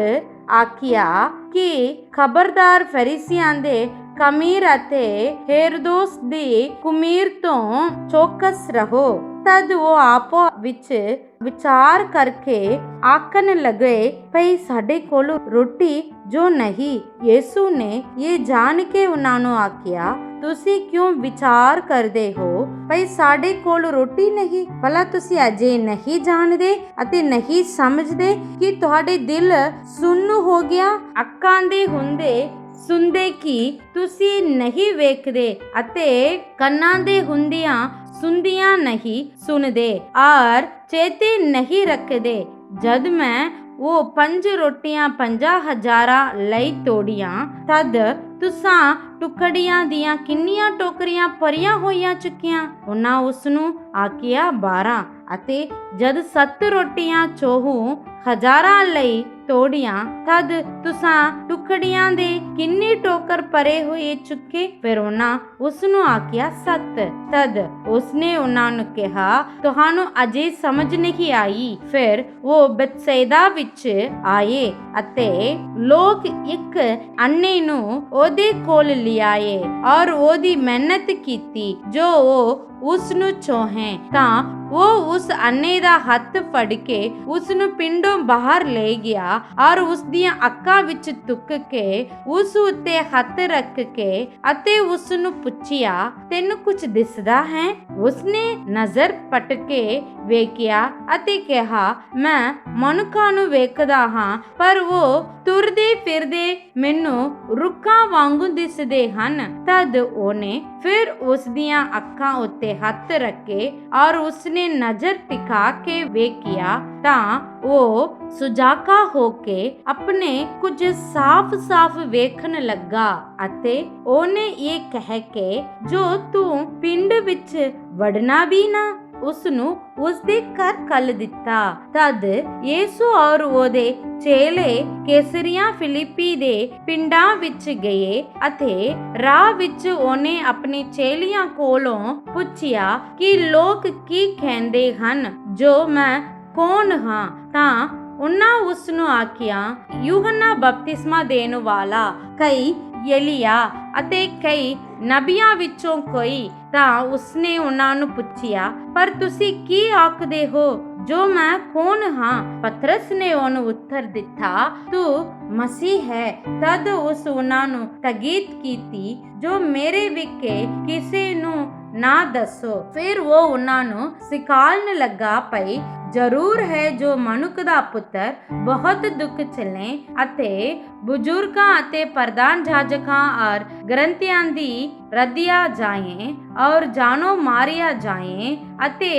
ਆਖਿਆ ਕਿ ਖਬਰਦਾਰ, ਫਰੀਸੀਆਂ ਦੇ ਖਮੀਰ ਅਤੇ ਹੇਰੋਦਸ ਦੀ ਕੁਮੀਰ ਤੋਂ ਚੌਕਸ ਰਹੋ। ਤਦ ਉਹ ਆਪੋ ਵਿੱਚ ਵਿਚਾਰ ਕਰਕੇ ਆਖਣ ਲੱਗੇ, ਭਈ ਸਾਡੇ ਕੋਲ ਰੋਟੀ ਜੋ ਨਹੀਂ। ਯਿਸੂ ਨੇ ਇਹ ਜਾਣ ਕੇ ਉਹਨਾਂ ਨੂੰ ਆਖਿਆ, ਤੁਸੀਂ ਕਿਉਂ ਵਿਚਾਰ ਕਰਦੇ ਹੋ ਭਈ ਸਾਡੇ ਕੋਲ ਰੋਟੀ ਨਹੀਂ? ਭਲਾ ਤੁਸੀਂ ਅਜੇ ਨਹੀਂ ਜਾਣਦੇ ਅਤੇ ਨਹੀਂ ਸਮਝਦੇ ਕਿ ਤੁਹਾਡੇ ਦਿਲ ਸੁੰਨ ਹੋ ਗਿਆ? ਅੱਖਾਂ ਦੇ ਹੁੰਦੇ ਸੁਣਦੇ ਕਿ ਤੁਸੀਂ ਨਹੀਂ ਵੇਖਦੇ ਅਤੇ ਕੰਨਾਂ ਦੇ ਹੁੰਦਿਆਂ ਸੁਣਦਿਆਂ ਨਹੀਂ ਸੁਣਦੇ ਔਰ ਚੇਤੇ ਨਹੀਂ ਰੱਖਦੇ। ਜਦ ਮੈਂ ਉਹ 5 ਰੋਟੀਆਂ 50,000 ਲਈ ਤੋੜੀਆਂ, ਤਦ ਤੁਸਾਂ ਟੁਕੜੀਆਂ ਦੀਆਂ ਕਿੰਨੀਆਂ ਟੋਕਰੀਆਂ ਭਰੀਆਂ ਹੋਈਆਂ ਚੁੱਕੀਆਂ? ਉਹਨਾਂ ਉਸ ਨੂੰ ਆਖਿਆ, 12। ਅਤੇ ਜਦ 7 ਰੋਟੀਆਂ 4,000 ਲਈ ਤੋੜੀਆਂ, ਤਦ ਤੁਸਾਂ ਟੁਕੜੀਆਂ ਦੇ ਕਿੰਨੇ ਟੋਕਰ ਭਰੇ ਹੋਏ ਚੁੱਕੇ? ਫਿਰ ਉਹਨਾਂ ਉਸ ਨੂੰ ਆਖਿਆ, 7। ਤਦ ਉਸਨੇ ਉਹਨਾਂ ਨੂੰ ਕਿਹਾ, ਤੁਹਾਨੂੰ ਅਜੇ ਸਮਝ ਨਹੀਂ ਆਈ? ਫਿਰ ਉਹ ਬੇਤਸੈਦਾ ਵਿੱਚ ਆਏ ਅਤੇ ਲੋਕ ਇੱਕ ਅੰਨੇ ਨੂੰ ਉਹਦੇ ਕੋਲ ਲਿਆਏ ਔਰ ਉਹਦੀ ਮਿਹਨਤ ਕੀਤੀ। ਜੋ ਉਹ ਉਸ ਨੂੰ ਚੋਹੇ ਤਾਂ ਉਹ ਉਸ ਅੰਨੇ ਦਾ ਹੱਥ ਫੜ ਕੇ ਉਸ ਨੂੰ ਪਿੰਡੋਂ ਬਾਹਰ ਲੈ ਗਿਆ ਔਰ ਉਸ ਦੀਆਂ ਅੱਖਾਂ ਵਿੱਚ ਤੁੱਕ ਕੇ ਉਸ ਉੱਤੇ ਹੱਥ ਰੱਖ ਕੇ ਅਤੇ ਉਸ ਨੂੰ ਪੁੱਛਿਆ, ਤੈਨੂੰ ਕੁਝ ਦਿਸਦਾ ਹੈ? ਉਸਨੇ ਨਜ਼ਰ ਪਟ ਕੇ ਵੇਖਿਆ ਅਤੇ ਕਿਹਾ, ਮੈਂ ਮਨੁੱਖਾਂ ਨੂੰ ਵੇਖਦਾ ਹਾਂ, ਪਰ ਉਹ ਤੁਰਦੇ ਫਿਰਦੇ ਮੈਨੂੰ ਰੁੱਖਾਂ ਵਾਂਗੂ ਦਿਸਦੇ ਹਨ। ਤਦ ਉਹਨੇ ਫਿਰ ਉਸ ਦੀਆਂ ਅੱਖਾਂ ਉੱਤੇ ਹੱਥ ਰੱਖੇ ਔਰ ਉਸਨੇ ਨਜ਼ਰ ਟਿਕਾ ਕੇ ਵੇਖਿਆ ਤਾਂ ਉਹ ਸੁਜਾਖਾ ਹੋ ਕੇ ਆਪਣੇ ਕੁਝ ਸਾਫ਼-ਸਾਫ਼ ਵੇਖਣ ਲੱਗਾ। ਅਤੇ ਉਹਨੇ ਇਹ ਕਹਿ ਕੇ, ਜੋ ਤੂੰ ਪਿੰਡ ਵਿੱਚ ਵੜਨਾ ਵੀ ਨਾ, ਉਸ ਨੂੰ ਉਸਦੇ ਘਰ ਕੱਲ ਦਿੱਤਾ। ਤਦ ਯਿਸੂ ਔਰ ਉਹਦੇ ਚੇਲੇ ਕੈਸਰੀਆ ਫਿਲਿੱਪੀ ਦੇ ਪਿੰਡਾਂ ਵਿੱਚ ਗਏ ਅਤੇ ਰਾਹ ਵਿੱਚ ਉਹਨੇ ਆਪਣੇ ਚੇਲਿਆਂ ਕੋਲੋਂ ਪੁੱਛਿਆ ਕਿ ਲੋਕ ਕੀ ਕਹਿੰਦੇ ਹਨ ਜੋ ਮੈਂ ਕੌਣ ਹਾਂ? ਤਾਂ ਉਹਨਾਂ ਉਸ ਨੂੰ ਆਖਿਆ, ਯੂਹੰਨਾ ਬਪਤਿਸਮਾ ਦੇਣ ਵਾਲਾ, ਕਈ ਏਲੀਆ ਅਤੇ ਕਈ ਨਬੀਆਂ ਵਿੱਚੋਂ ਕੋਈ। ਤਾਂ ਉਸਨੇ ਉਹਨਾਂ ਨੂੰ ਪੁੱਛਿਆ, ਪਰ ਤੁਸੀਂ ਕੀ ਆਖਦੇ ਹੋ ਜੋ ਮੈਂ ਕੌਣ ਹਾਂ? ਪਤਰਸ ਨੇ ਉਹਨੂੰ ਉੱਤਰ ਦਿੱਤਾ, ਤੂੰ ਮਸੀਹ ਹੈ। ਤਦ ਉਸ ਉਹਨਾਂ ਨੂੰ ਤਾਕੀਦ ਕੀਤੀ, ਜੋ ਮੇਰੇ ਵਿਖੇ ਕਿਸੇ ਨੂੰ ਨਾ ਦੱਸੋ। ਫਿਰ ਉਹ ਉਹਨਾਂ ਨੂੰ ਸਿਖਾਉਣ ਲੱਗਾ, ਭਈ ਜ਼ਰੂਰ ਹੈ ਜੋ ਮਨੁੱਖ ਦਾ ਪੁੱਤਰ ਬਹੁਤ ਦੁੱਖ ਝੱਲੇ ਅਤੇ ਬਜ਼ੁਰਗਾਂ ਅਤੇ ਪ੍ਰਧਾਨ ਜਾਜਕਾਂ ਔਰ ਗ੍ਰੰਥੀਆਂ ਦੀ ਰੱਦਿਆ ਜਾਏ ਔਰ ਜਾਨੋਂ ਮਾਰਿਆ ਜਾਏ ਅਤੇ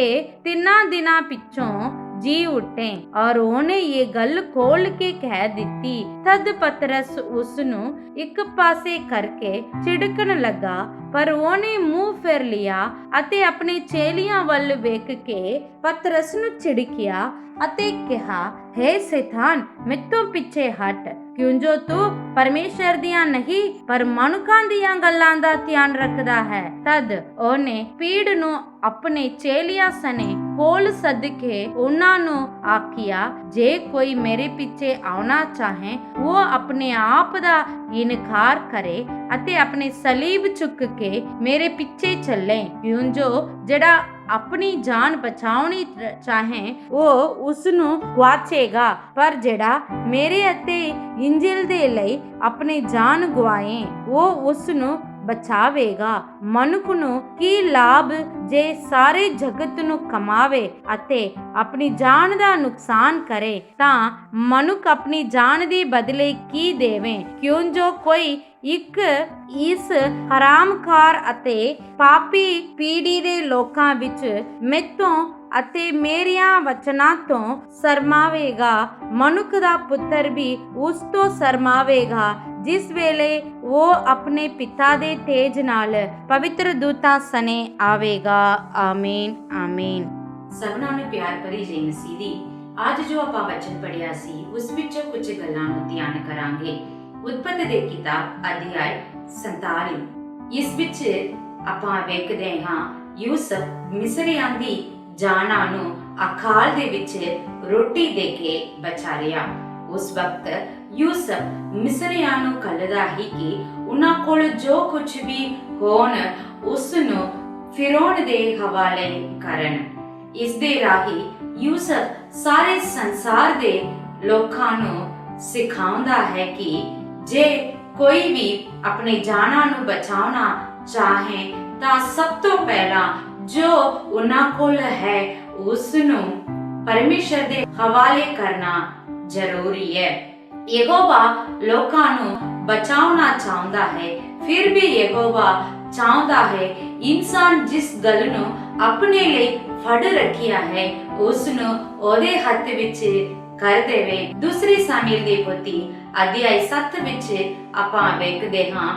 3 ਦਿਨਾਂ ਪਿੱਛੋਂ जी उठे और ਉਹਨੇ ਇਹ ਗੱਲ ਖੋਲ ਕੇ ਕਹਿ ਦਿੱਤੀ। ਤਦ ਪਤਰਸ ਉਸ ਨੂੰ ਇੱਕ ਪਾਸੇ ਕਰਕੇ ਝਿੜਕਣ ਲੱਗਾ, ਪਰ ਉਹਨੇ ਮੂੰਹ ਫੇਰ ਲਿਆ ਅਤੇ ਆਪਣੇ ਚੇਲਿਆਂ ਵੱਲ ਵੇਖ ਕੇ ਪਤਰਸ ਨੂੰ ਝਿੜਕਿਆ ਅਤੇ ਕਿਹਾ, ਹੈ ਸ਼ੈਤਾਨ, ਮੈਥੋਂ ਪਿੱਛੇ ਹਟ, ਕਿਉਂ ਜੋ ਤੂੰ ਪਰਮੇਸ਼ਰ ਦੀਆਂ ਨਹੀਂ ਪਰ ਮਨੁੱਖਾਂ ਦੀਆਂ ਗੱਲਾਂ ਦਾ ਧਿਆਨ ਰੱਖਦਾ ਹੈ। ਤਦ ਉਹਨੇ ਭੀੜ ਨੂੰ ਆਪਣੇ ਚੇਲਿਆਂ ਸਣੇ ਕੋਲ ਸੱਦ ਕੇ ਉਹਨਾਂ ਨੂੰ ਆਖਿਆ, ਜੇ ਕੋਈ ਮੇਰੇ ਪਿੱਛੇ ਆਉਣਾ ਚਾਹੇ ਉਹ ਆਪਣੇ ਆਪ ਦਾ ਇਨਕਾਰ ਕਰੇ ਅਤੇ ਆਪਣੇ ਸਲੀਬ ਚੁੱਕ ਕੇ ਮੇਰੇ ਪਿੱਛੇ ਚੱਲੇ, ਕਿਉਂ ਜੋ ਜਿਹੜਾ ਆਪਣੀ ਜਾਨ ਬਚਾਉਣੀ ਚਾਹੇ ਉਹ ਉਸ ਨੂੰ ਗਵਾਚੇਗਾ, ਪਰ ਜਿਹੜਾ ਮੇਰੇ ਅਤੇ ਇੰਜਿਲ ਦੇ ਲਈ ਆਪਣੀ ਜਾਨ ਗਵਾਏ ਉਹ ਉਸ ਨੂੰ ਬਚਾਵੇਗਾ। ਮਨੁੱਖ ਨੂੰ ਕੀ ਲਾਭ ਜੇ ਸਾਰੇ ਜਗਤ ਨੂੰ ਕਮਾਵੇ ਅਤੇ ਆਪਣੀ ਜਾਨ ਦਾ ਨੁਕਸਾਨ ਕਰੇ, ਤਾਂ ਮਨੁੱਖ ਆਪਣੀ ਜਾਨ ਦੇ ਬਦਲੇ ਕੀ ਦੇਵੇ? ਕਿਉਂ ਜੋ ਕੋਈ ਇੱਕ ਇਸ ਹਰਾਮਖੋਰ ਅਤੇ ਪਾਪੀ ਪੀੜ੍ਹੀ ਦੇ ਲੋਕਾਂ ਵਿੱਚ ਮੈਥੋਂ ਅਤੇ ਮੇਰੀਆਂ ਵਚਨਾਂ ਤੋਂ ਸ਼ਰਮਾਵੇਗਾ, ਮਨੁੱਖ ਦਾ ਪੁੱਤਰ ਵੀ ਉਸ ਤੋਂ ਸ਼ਰਮਾਵੇਗਾ ਜਿਸ ਵੇਲੇ ਉਹ ਆਪਣੇ ਪਿਤਾ ਦੇ ਤੇਜ ਨਾਲ ਪਵਿੱਤਰ ਦੂਤਾਂ ਸਣੇ ਆਵੇਗਾ। ਆਮੀਨ ਆਮੀਨ। ਸਭਨਾਂ ਨੂੰ ਪਿਆਰ ਭਰੀ ਜੈ ਮਸੀਹ ਦੀ। ਅੱਜ ਜੋ ਆਪਾਂ ਵਚਨ ਪੜਿਆ ਸੀ ਉਸ ਵਿੱਚੋਂ ਕੁਝ ਗੱਲਾਂ ਨੂੰ ਧਿਆਨ ਕਰਾਂਗੇ। ਉਤਪਤੀ ਦੇ ਕਿਤਾਬ ਅਧਿਆਇ 47, ਇਸ ਵਿੱਚ ਆਪਾਂ ਵੇਖਦੇ ਹਾਂ ਯੂਸਫ ਮਿਸਰੀਆਂ ਦੀ ਜਾਨਾਂ ਨੂੰ ਅਖਾਲ ਦੇ ਵਿੱਚ ਰੋਟੀ ਦੇ ਕੇ ਬਚਾ ਰਿਹਾ। ਉਸ ਵਕਤ ਯੂਸਫ ਮਿਸਰੀਆਂ ਨੂੰ ਕੱਲਦਾ ਹੀ ਕਿ ਉਹਨਾਂ ਕੋਲ ਜੋ ਕੁਝ ਵੀ ਹੋਣ ਉਸ ਨੂੰ ਫਿਰੌਨ ਦੇ ਹਵਾਲੇ ਕਰਨ। ਇਸ ਦੇ ਰਾਹੀਂ ਯੂਸਫ ਸਾਰੇ ਸੰਸਾਰ ਦੇ ਲੋਕਾਂ ਨੂੰ ਸਿਖਾਉਂਦਾ ਹੈ ਕਿ ਜੇ ਕੋਈ ਵੀ ਆਪਣੀ ਜਾਨਾਂ ਨੂੰ ਬਚਾਉਣਾ ਚਾਹੇ ਤਾਂ ਸਭ ਤੋਂ ਪਹਿਲਾਂ ਜੋ ਉਹਨਾਂ ਕੋਲ ਹੈ ਉਸ ਨੂੰ ਪਰਮੇਸ਼ਰ ਦੇ ਹਵਾਲੇ ਕਰਨਾ ਜ਼ਰੂਰੀ ਹੈ। ਯਹੋਵਾ ਲੋਕਾਂ ਨੂੰ ਬਚਾਉਣਾ ਚਾਹੁੰਦਾ ਹੈ, ਫਿਰ ਵੀ ਯਹੋਵਾ ਚਾਹੁੰਦਾ ਹੈ ਇਨਸਾਨ ਜਿਸ ਗੱਲ ਨੂੰ ਆਪਣੇ ਲਈ ਫੜ ਰੱਖਿਆ ਹੈ ਉਸ ਨੂੰ ਉਹਦੇ ਹੱਥ ਵਿੱਚ ਕਰ ਦੇਵੇ। ਦੂਸਰੀ ਸਾਮੂਏਲ ਦੀ ਪੋਥੀ ਅਧਿਆਇ 7 ਵਿੱਚ ਆਪਾਂ ਵੇਖਦੇ ਹਾਂ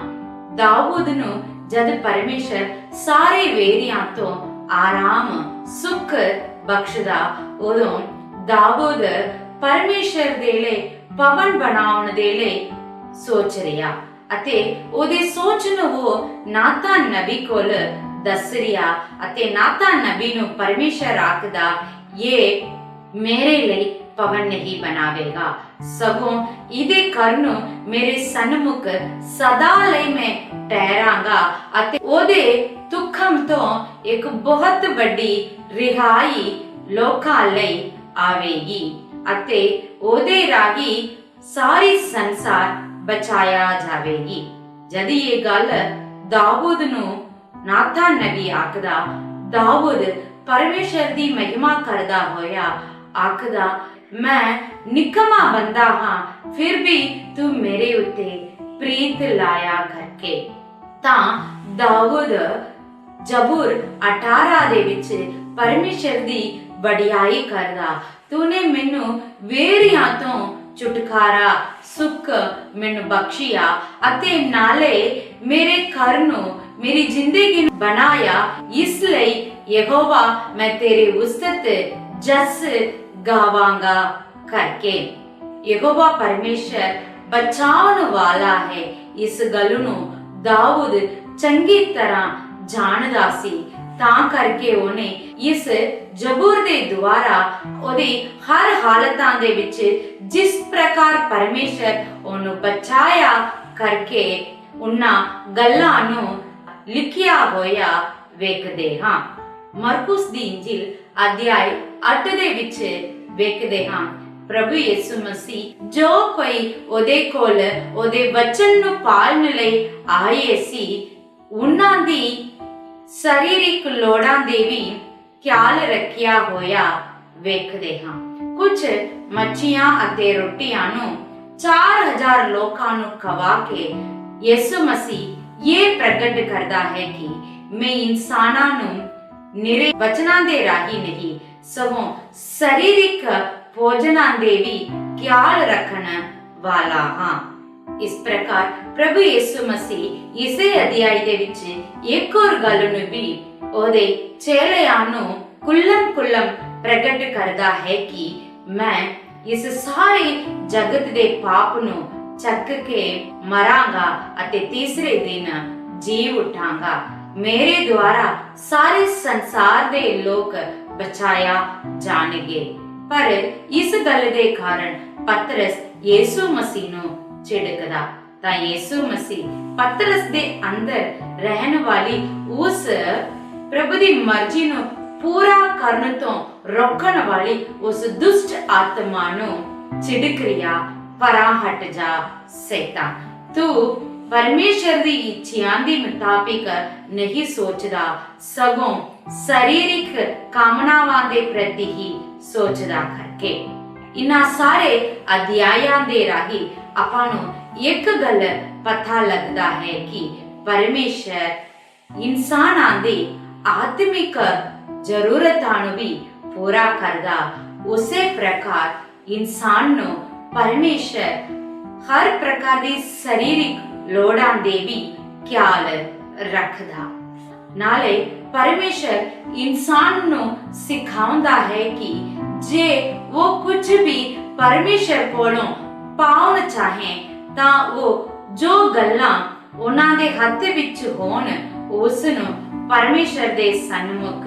ਦਾਊਦ ਨੂੰ ਜਦ ਪਰਮੇਸ਼ਰ ਸਾਰੇ ਵੇਰੀਆਂ ਤੋਂ ਆਰਾਮ ਸੁੱਖ ਬਖਸ਼ਦਾ, ਉਦੋਂ ਦਾਊਦ ਪਰਮੇਸ਼ਰ ਦੇ ਲਈ ਭਵਨ ਬਣਾਉਣ ਦੇ ਲਈ ਸੋਚ ਰਿਹਾ ਅਤੇ ਉਹਦੇ ਸੋਚ ਨੂੰ ਉਹ ਨਾਤਾਨ ਨਬੀ ਕੋਲ ਦੱਸ ਰਿਹਾ ਅਤੇ ਨਾਤਾਨ ਨਬੀ ਨੂੰ ਪਰਮੇਸ਼ਰ ਆਖਦਾ, ਇਹ ਮੇਰੇ ਲਈ ਭਵਨ ਨਹੀਂ ਬਣਾਵੇਗਾ, ਸਗੋਂ ਇਹਦੇ ਘਰ ਨੂੰ ਮੇਰੇ ਸਨਮੁਖ ਸਦਾ ਲਈ ਮੈਂ ਠਹਿਰਾਂਗਾ ਅਤੇ ਉਹਦੇ ਤੁਖਮ ਤੋਂ ਇੱਕ ਬਹੁਤ ਵੱਡੀ ਰਿਹਾਈ ਲੋਕਾਂ ਲਈ ਆਵੇਗੀ ਅਤੇ ਉਹਦੇ ਰਾਹੀਂ ਸਾਰੀ ਸੰਸਾਰ ਬਚਾਇਆ ਜਾਵੇਗੀ। ਜਦ ਇਹ ਗੱਲ ਦਾਊਦ ਨੂੰ ਨਾਤਾਨ ਨਬੀ ਆਖਦਾ, ਦਾਊਦ ਪਰਮੇਸ਼ਰ ਦੀ ਮਹਿਮਾ ਕਰਦਾ ਹੋਇਆ ਆਖਦਾ, ਮੈਂ ਨਿਕਮਾ ਬੰਦਾ ਹਾਂ, ਫਿਰ ਵੀ ਤੂੰ ਮੇਰੇ ਉੱਤੇ ਪ੍ਰੀਤ ਲਾਇਆ ਕਰਕੇ। ਤਾਂ ਦਾਊਦ ਜ਼ਬੂਰ 18 ਦੇ ਵਿੱਚ ਪਰਮੇਸ਼ਰ ਦੀ ਵਡਿਆਈ ਕਰਦਾ, ਤੂਨੇ ਮੈਨੂੰ ਵੇਰੀਆਂ ਤੋਂ ਛੁਟਕਾਰਾ ਸੁੱਖ ਮੈਨੂੰ ਬਖਸ਼ਿਆ ਅਤੇ ਨਾਲੇ ਮੇਰੇ ਘਰ ਨੂੰ ਮੇਰੀ ਜ਼ਿੰਦਗੀ ਨੂੰ ਬਣਾਇਆ, ਇਸ ਲਈ ਯਹੋਵਾ ਮੈਂ ਤੇਰੀ ਉਸਤਤ ਜਸ ਗਾਵਾਂਗਾ ਕਰਕੇ। ਯਹੋਵਾ ਪਰਮੇਸ਼ਰ ਬਚਾਉਣ ਵਾਲਾ ਹੈ, ਇਸ ਗੱਲ ਨੂੰ ਦਾਊਦ ਚੰਗੀ ਤਰ੍ਹਾਂ ਜਾਣਦਾ ਸੀ, ਤਾਂ ਕਰਕੇ ਉਹਨੇ ਇਸ ਜ਼ਬੂਰ ਦੇ ਦੁਆਰਾ ਉਹਦੀ ਹਰ ਹਾਲਤਾਂ ਦੇ ਵਿੱਚ ਜਿਸ ਪ੍ਰਕਾਰ ਪਰਮੇਸ਼ਰ ਉਹਨੂੰ ਬਚਾਇਆ ਕਰਕੇ ਉਹਨਾਂ ਗੱਲਾਂ ਨੂੰ ਲਿਖਿਆ ਹੋਇਆ ਵੇਖਦੇ ਹਾਂ। ਮਰਕੁਸ ਦੀ ਇੰਜਿਲ ਅਧਿਆਇ 8 ਦੇ ਵਿੱਚ ਵੇਖਦੇ ਹਾਂ ਪ੍ਰਭੂ ਯਿਸੂ ਮਸੀਹ ਜੋ ਕੋਈ ਉਹਦੇ ਕੋਲ ਉਹਦੇ ਵਚਨ ਨੂੰ ਪਾਲਣ ਲਈ ਆਏ ਸੀ, ਉਹਨਾਂ ਦੀ ਸਰੀਰਿਕ ਲੋੜਾਂ ਦੇ ਵੀ ਖਿਆਲ ਰੱਖਿਆ ਹੋਇਆ ਵੇਖਦੇ ਹਾਂ। ਕੁਝ ਮੱਛੀਆਂ ਅਤੇ ਰੋਟੀਆਂ ਨੂੰ 4000 ਲੋਕਾਂ ਨੂੰ ਖਵਾ ਕੇ ਯਿਸੂ ਮਸੀਹ ਇਹ ਪ੍ਰਗਟ ਕਰਦਾ ਹੈ ਕਿ ਮੈਂ ਇਨਸਾਨਾਂ ਨੂੰ ਨਿਰੇ ਵਚਨਾਂ ਦੇ ਰਾਹੀਂ ਨਹੀਂ ਸਗੋਂ ਸਰੀਰਿਕ ਭੋਜਨਾਂ ਦੇ ਵੀ ਖਿਆਲ ਰੱਖਣ ਵਾਲਾ ਹਾਂ। ਇਸ ਪ੍ਰਕਾਰ ਪ੍ਰਭੂ ਯਿਸੂ ਮਸੀਹ ਇਸੇ ਅਧਿਆਇ ਦੇ ਵਿੱਚ ਇੱਕ ਹੋਰ ਗੱਲ ਨੂੰ ਵੀ ਉਹਦੇ ਚੇਲਿਆਂ ਨੂੰ ਕੁੱਲਮ ਪ੍ਰਗਟ ਕਰਦਾ ਹੈ ਕਿ ਮੈਂ ਇਸ ਸਾਰੇ ਜਗਤ ਦੇ ਪਾਪ ਨੂੰ ਚੱਕ ਕੇ ਮਰਾਂਗਾ ਅਤੇ ਤੀਸਰੇ ਦਿਨ ਜੀ ਉਠਾਂਗਾ। ਮੇਰੇ ਦੁਆਰਾ ਸਾਰੇ ਸੰਸਾਰ ਦੇ ਲੋਕ ਬਚਾਇਆ ਜਾਣਗੇ। ਪਰ ਇਸ ਗੱਲ ਦੇ ਕਾਰਨ ਪਤਰਸ ਯਿਸੂ ਮਸੀਹ ਨੂੰ ਝਿੜਕਦਾ ਤਾਂ ਯਿਸੂ ਮਸੀਹ ਪਤਰਸ ਦੇ ਅੰਦਰ ਰਹਿਣ ਵਾਲੀ ਉਸ ਪ੍ਰਭੂ ਦੀ ਮਰਜ਼ੀ ਨੂੰ ਪੂਰਾ ਕਰਨ ਤੋਂ ਰੋਕਣ ਵਾਲੀ ਉਸ ਦੁਸ਼ਟ ਆਤਮਾ ਨੂੰ ਝਿੜਕ ਰਿਹਾ, ਪਰਾਂ ਹਟ ਜਾ ਸੈਤਾਨ, ਤੂੰ ਪਰਮੇਸ਼ਰ ਦੀ ਇੱਛਿਆਂ ਦੇ ਮੁਤਾਬਿਕ ਨਹੀਂ ਸੋਚਦਾ, ਸਗੋਂ ਸਰੀਰਿਕ ਕਾਮਨਾਵਾਂ ਦੇ ਪ੍ਰਤੀ ਹੀ ਸੋਚਦਾ ਕਰਕੇ। ਇਨ੍ਹਾਂ ਸਾਰੇ ਅਧਿਆਇਆਂ ਦੇ ਰਾਹੀਂ ਆਪਾਂ ਨੂੰ ਇੱਕ ਗੱਲ ਪਤਾ ਲੱਗਦਾ ਹੈ ਕਿ ਪਰਮੇਸ਼ਰ ਇਨਸਾਨਾਂ ਦੀ ਆਤਮਿਕ ਜ਼ਰੂਰਤਾਂ ਨੂੰ ਵੀ ਪੂਰਾ ਕਰਦਾ। ਉਸੇ ਪ੍ਰਕਾਰ ਇਨਸਾਨ ਨੂੰ ਪਰਮੇਸ਼ਰ ਹਰ ਪ੍ਰਕਾਰ ਦੀ ਸਰੀਰਿਕ ਲੋੜਾਂ ਦੇ ਵੀ ਖਿਆਲ ਰੱਖਦਾ। ਨਾਲੇ ਪਰਮੇਸ਼ਰ ਇਨਸਾਨ ਨੂੰ ਸਿਖਾਉਂਦਾ ਹੈ ਕਿ ਜੇ ਉਹ ਕੁਝ ਵੀ ਪਰਮੇਸ਼ਰ ਕੋਲੋਂ ਪਾਉਣ ਚਾਹੇ ਤਾਂ ਉਹ ਜੋ ਗੱਲਾਂ ਉਹਨਾਂ ਦੇ ਹੱਥ ਵਿੱਚ ਹੋਣ ਉਸ ਨੂੰ ਪਰਮੇਸ਼ਰ ਦੇ ਸਨਮੁਖ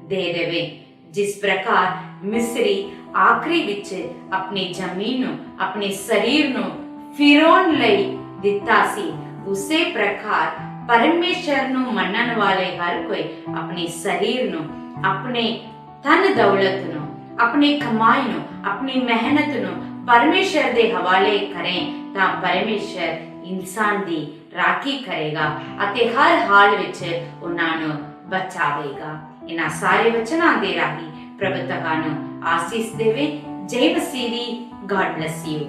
ਦੇ ਦੇਵੇ। ਜਿਸ ਪ੍ਰਕਾਰ ਮਿਸਰੀ ਆਖਰੀ ਵਿੱਚ ਆਪਣੀ ਜ਼ਮੀਨ ਨੂੰ, ਆਪਣੇ ਸਰੀਰ ਨੂੰ ਫਿਰੌਨ ਲਈ ਦਿੱਤਾ ਸੀ, ਉਸੇ ਪ੍ਰਕਾਰ ਪਰਮੇਸ਼ਰ ਨੂੰ ਮੰਨਣ ਵਾਲੇ ਹਰ ਕੋਈ ਆਪਣੇ ਸਰੀਰ ਨੂੰ, ਆਪਣੇ ਧਨ ਦੌਲਤ ਨੂੰ, ਆਪਣੀ ਕਮਾਈ ਨੂੰ, ਆਪਣੀ ਮਿਹਨਤ ਨੂੰ ਪਰਮੇਸ਼ਰ ਦੇ ਹਵਾਲੇ ਕਰੇ ਤਾਂ ਪਰਮੇਸ਼ਰ ਇਨਸਾਨ ਦੀ ਰਾਖੀ ਕਰੇਗਾ ਅਤੇ ਹਰ ਹਾਲ ਵਿੱਚ ਉਹਨਾਂ ਨੂੰ ਬਚਾਵੇਗਾ। ਇਹਨਾਂ ਸਾਰੇ ਵਚਨਾਂ ਦੇ ਰਾਹੀਂ ਪ੍ਰਭੂ ਤੁਹਾਨੂੰ ਆਸੀਸ ਦੇਵੇ। ਜੈ ਮਸੀਹ ਦੀ। God bless you.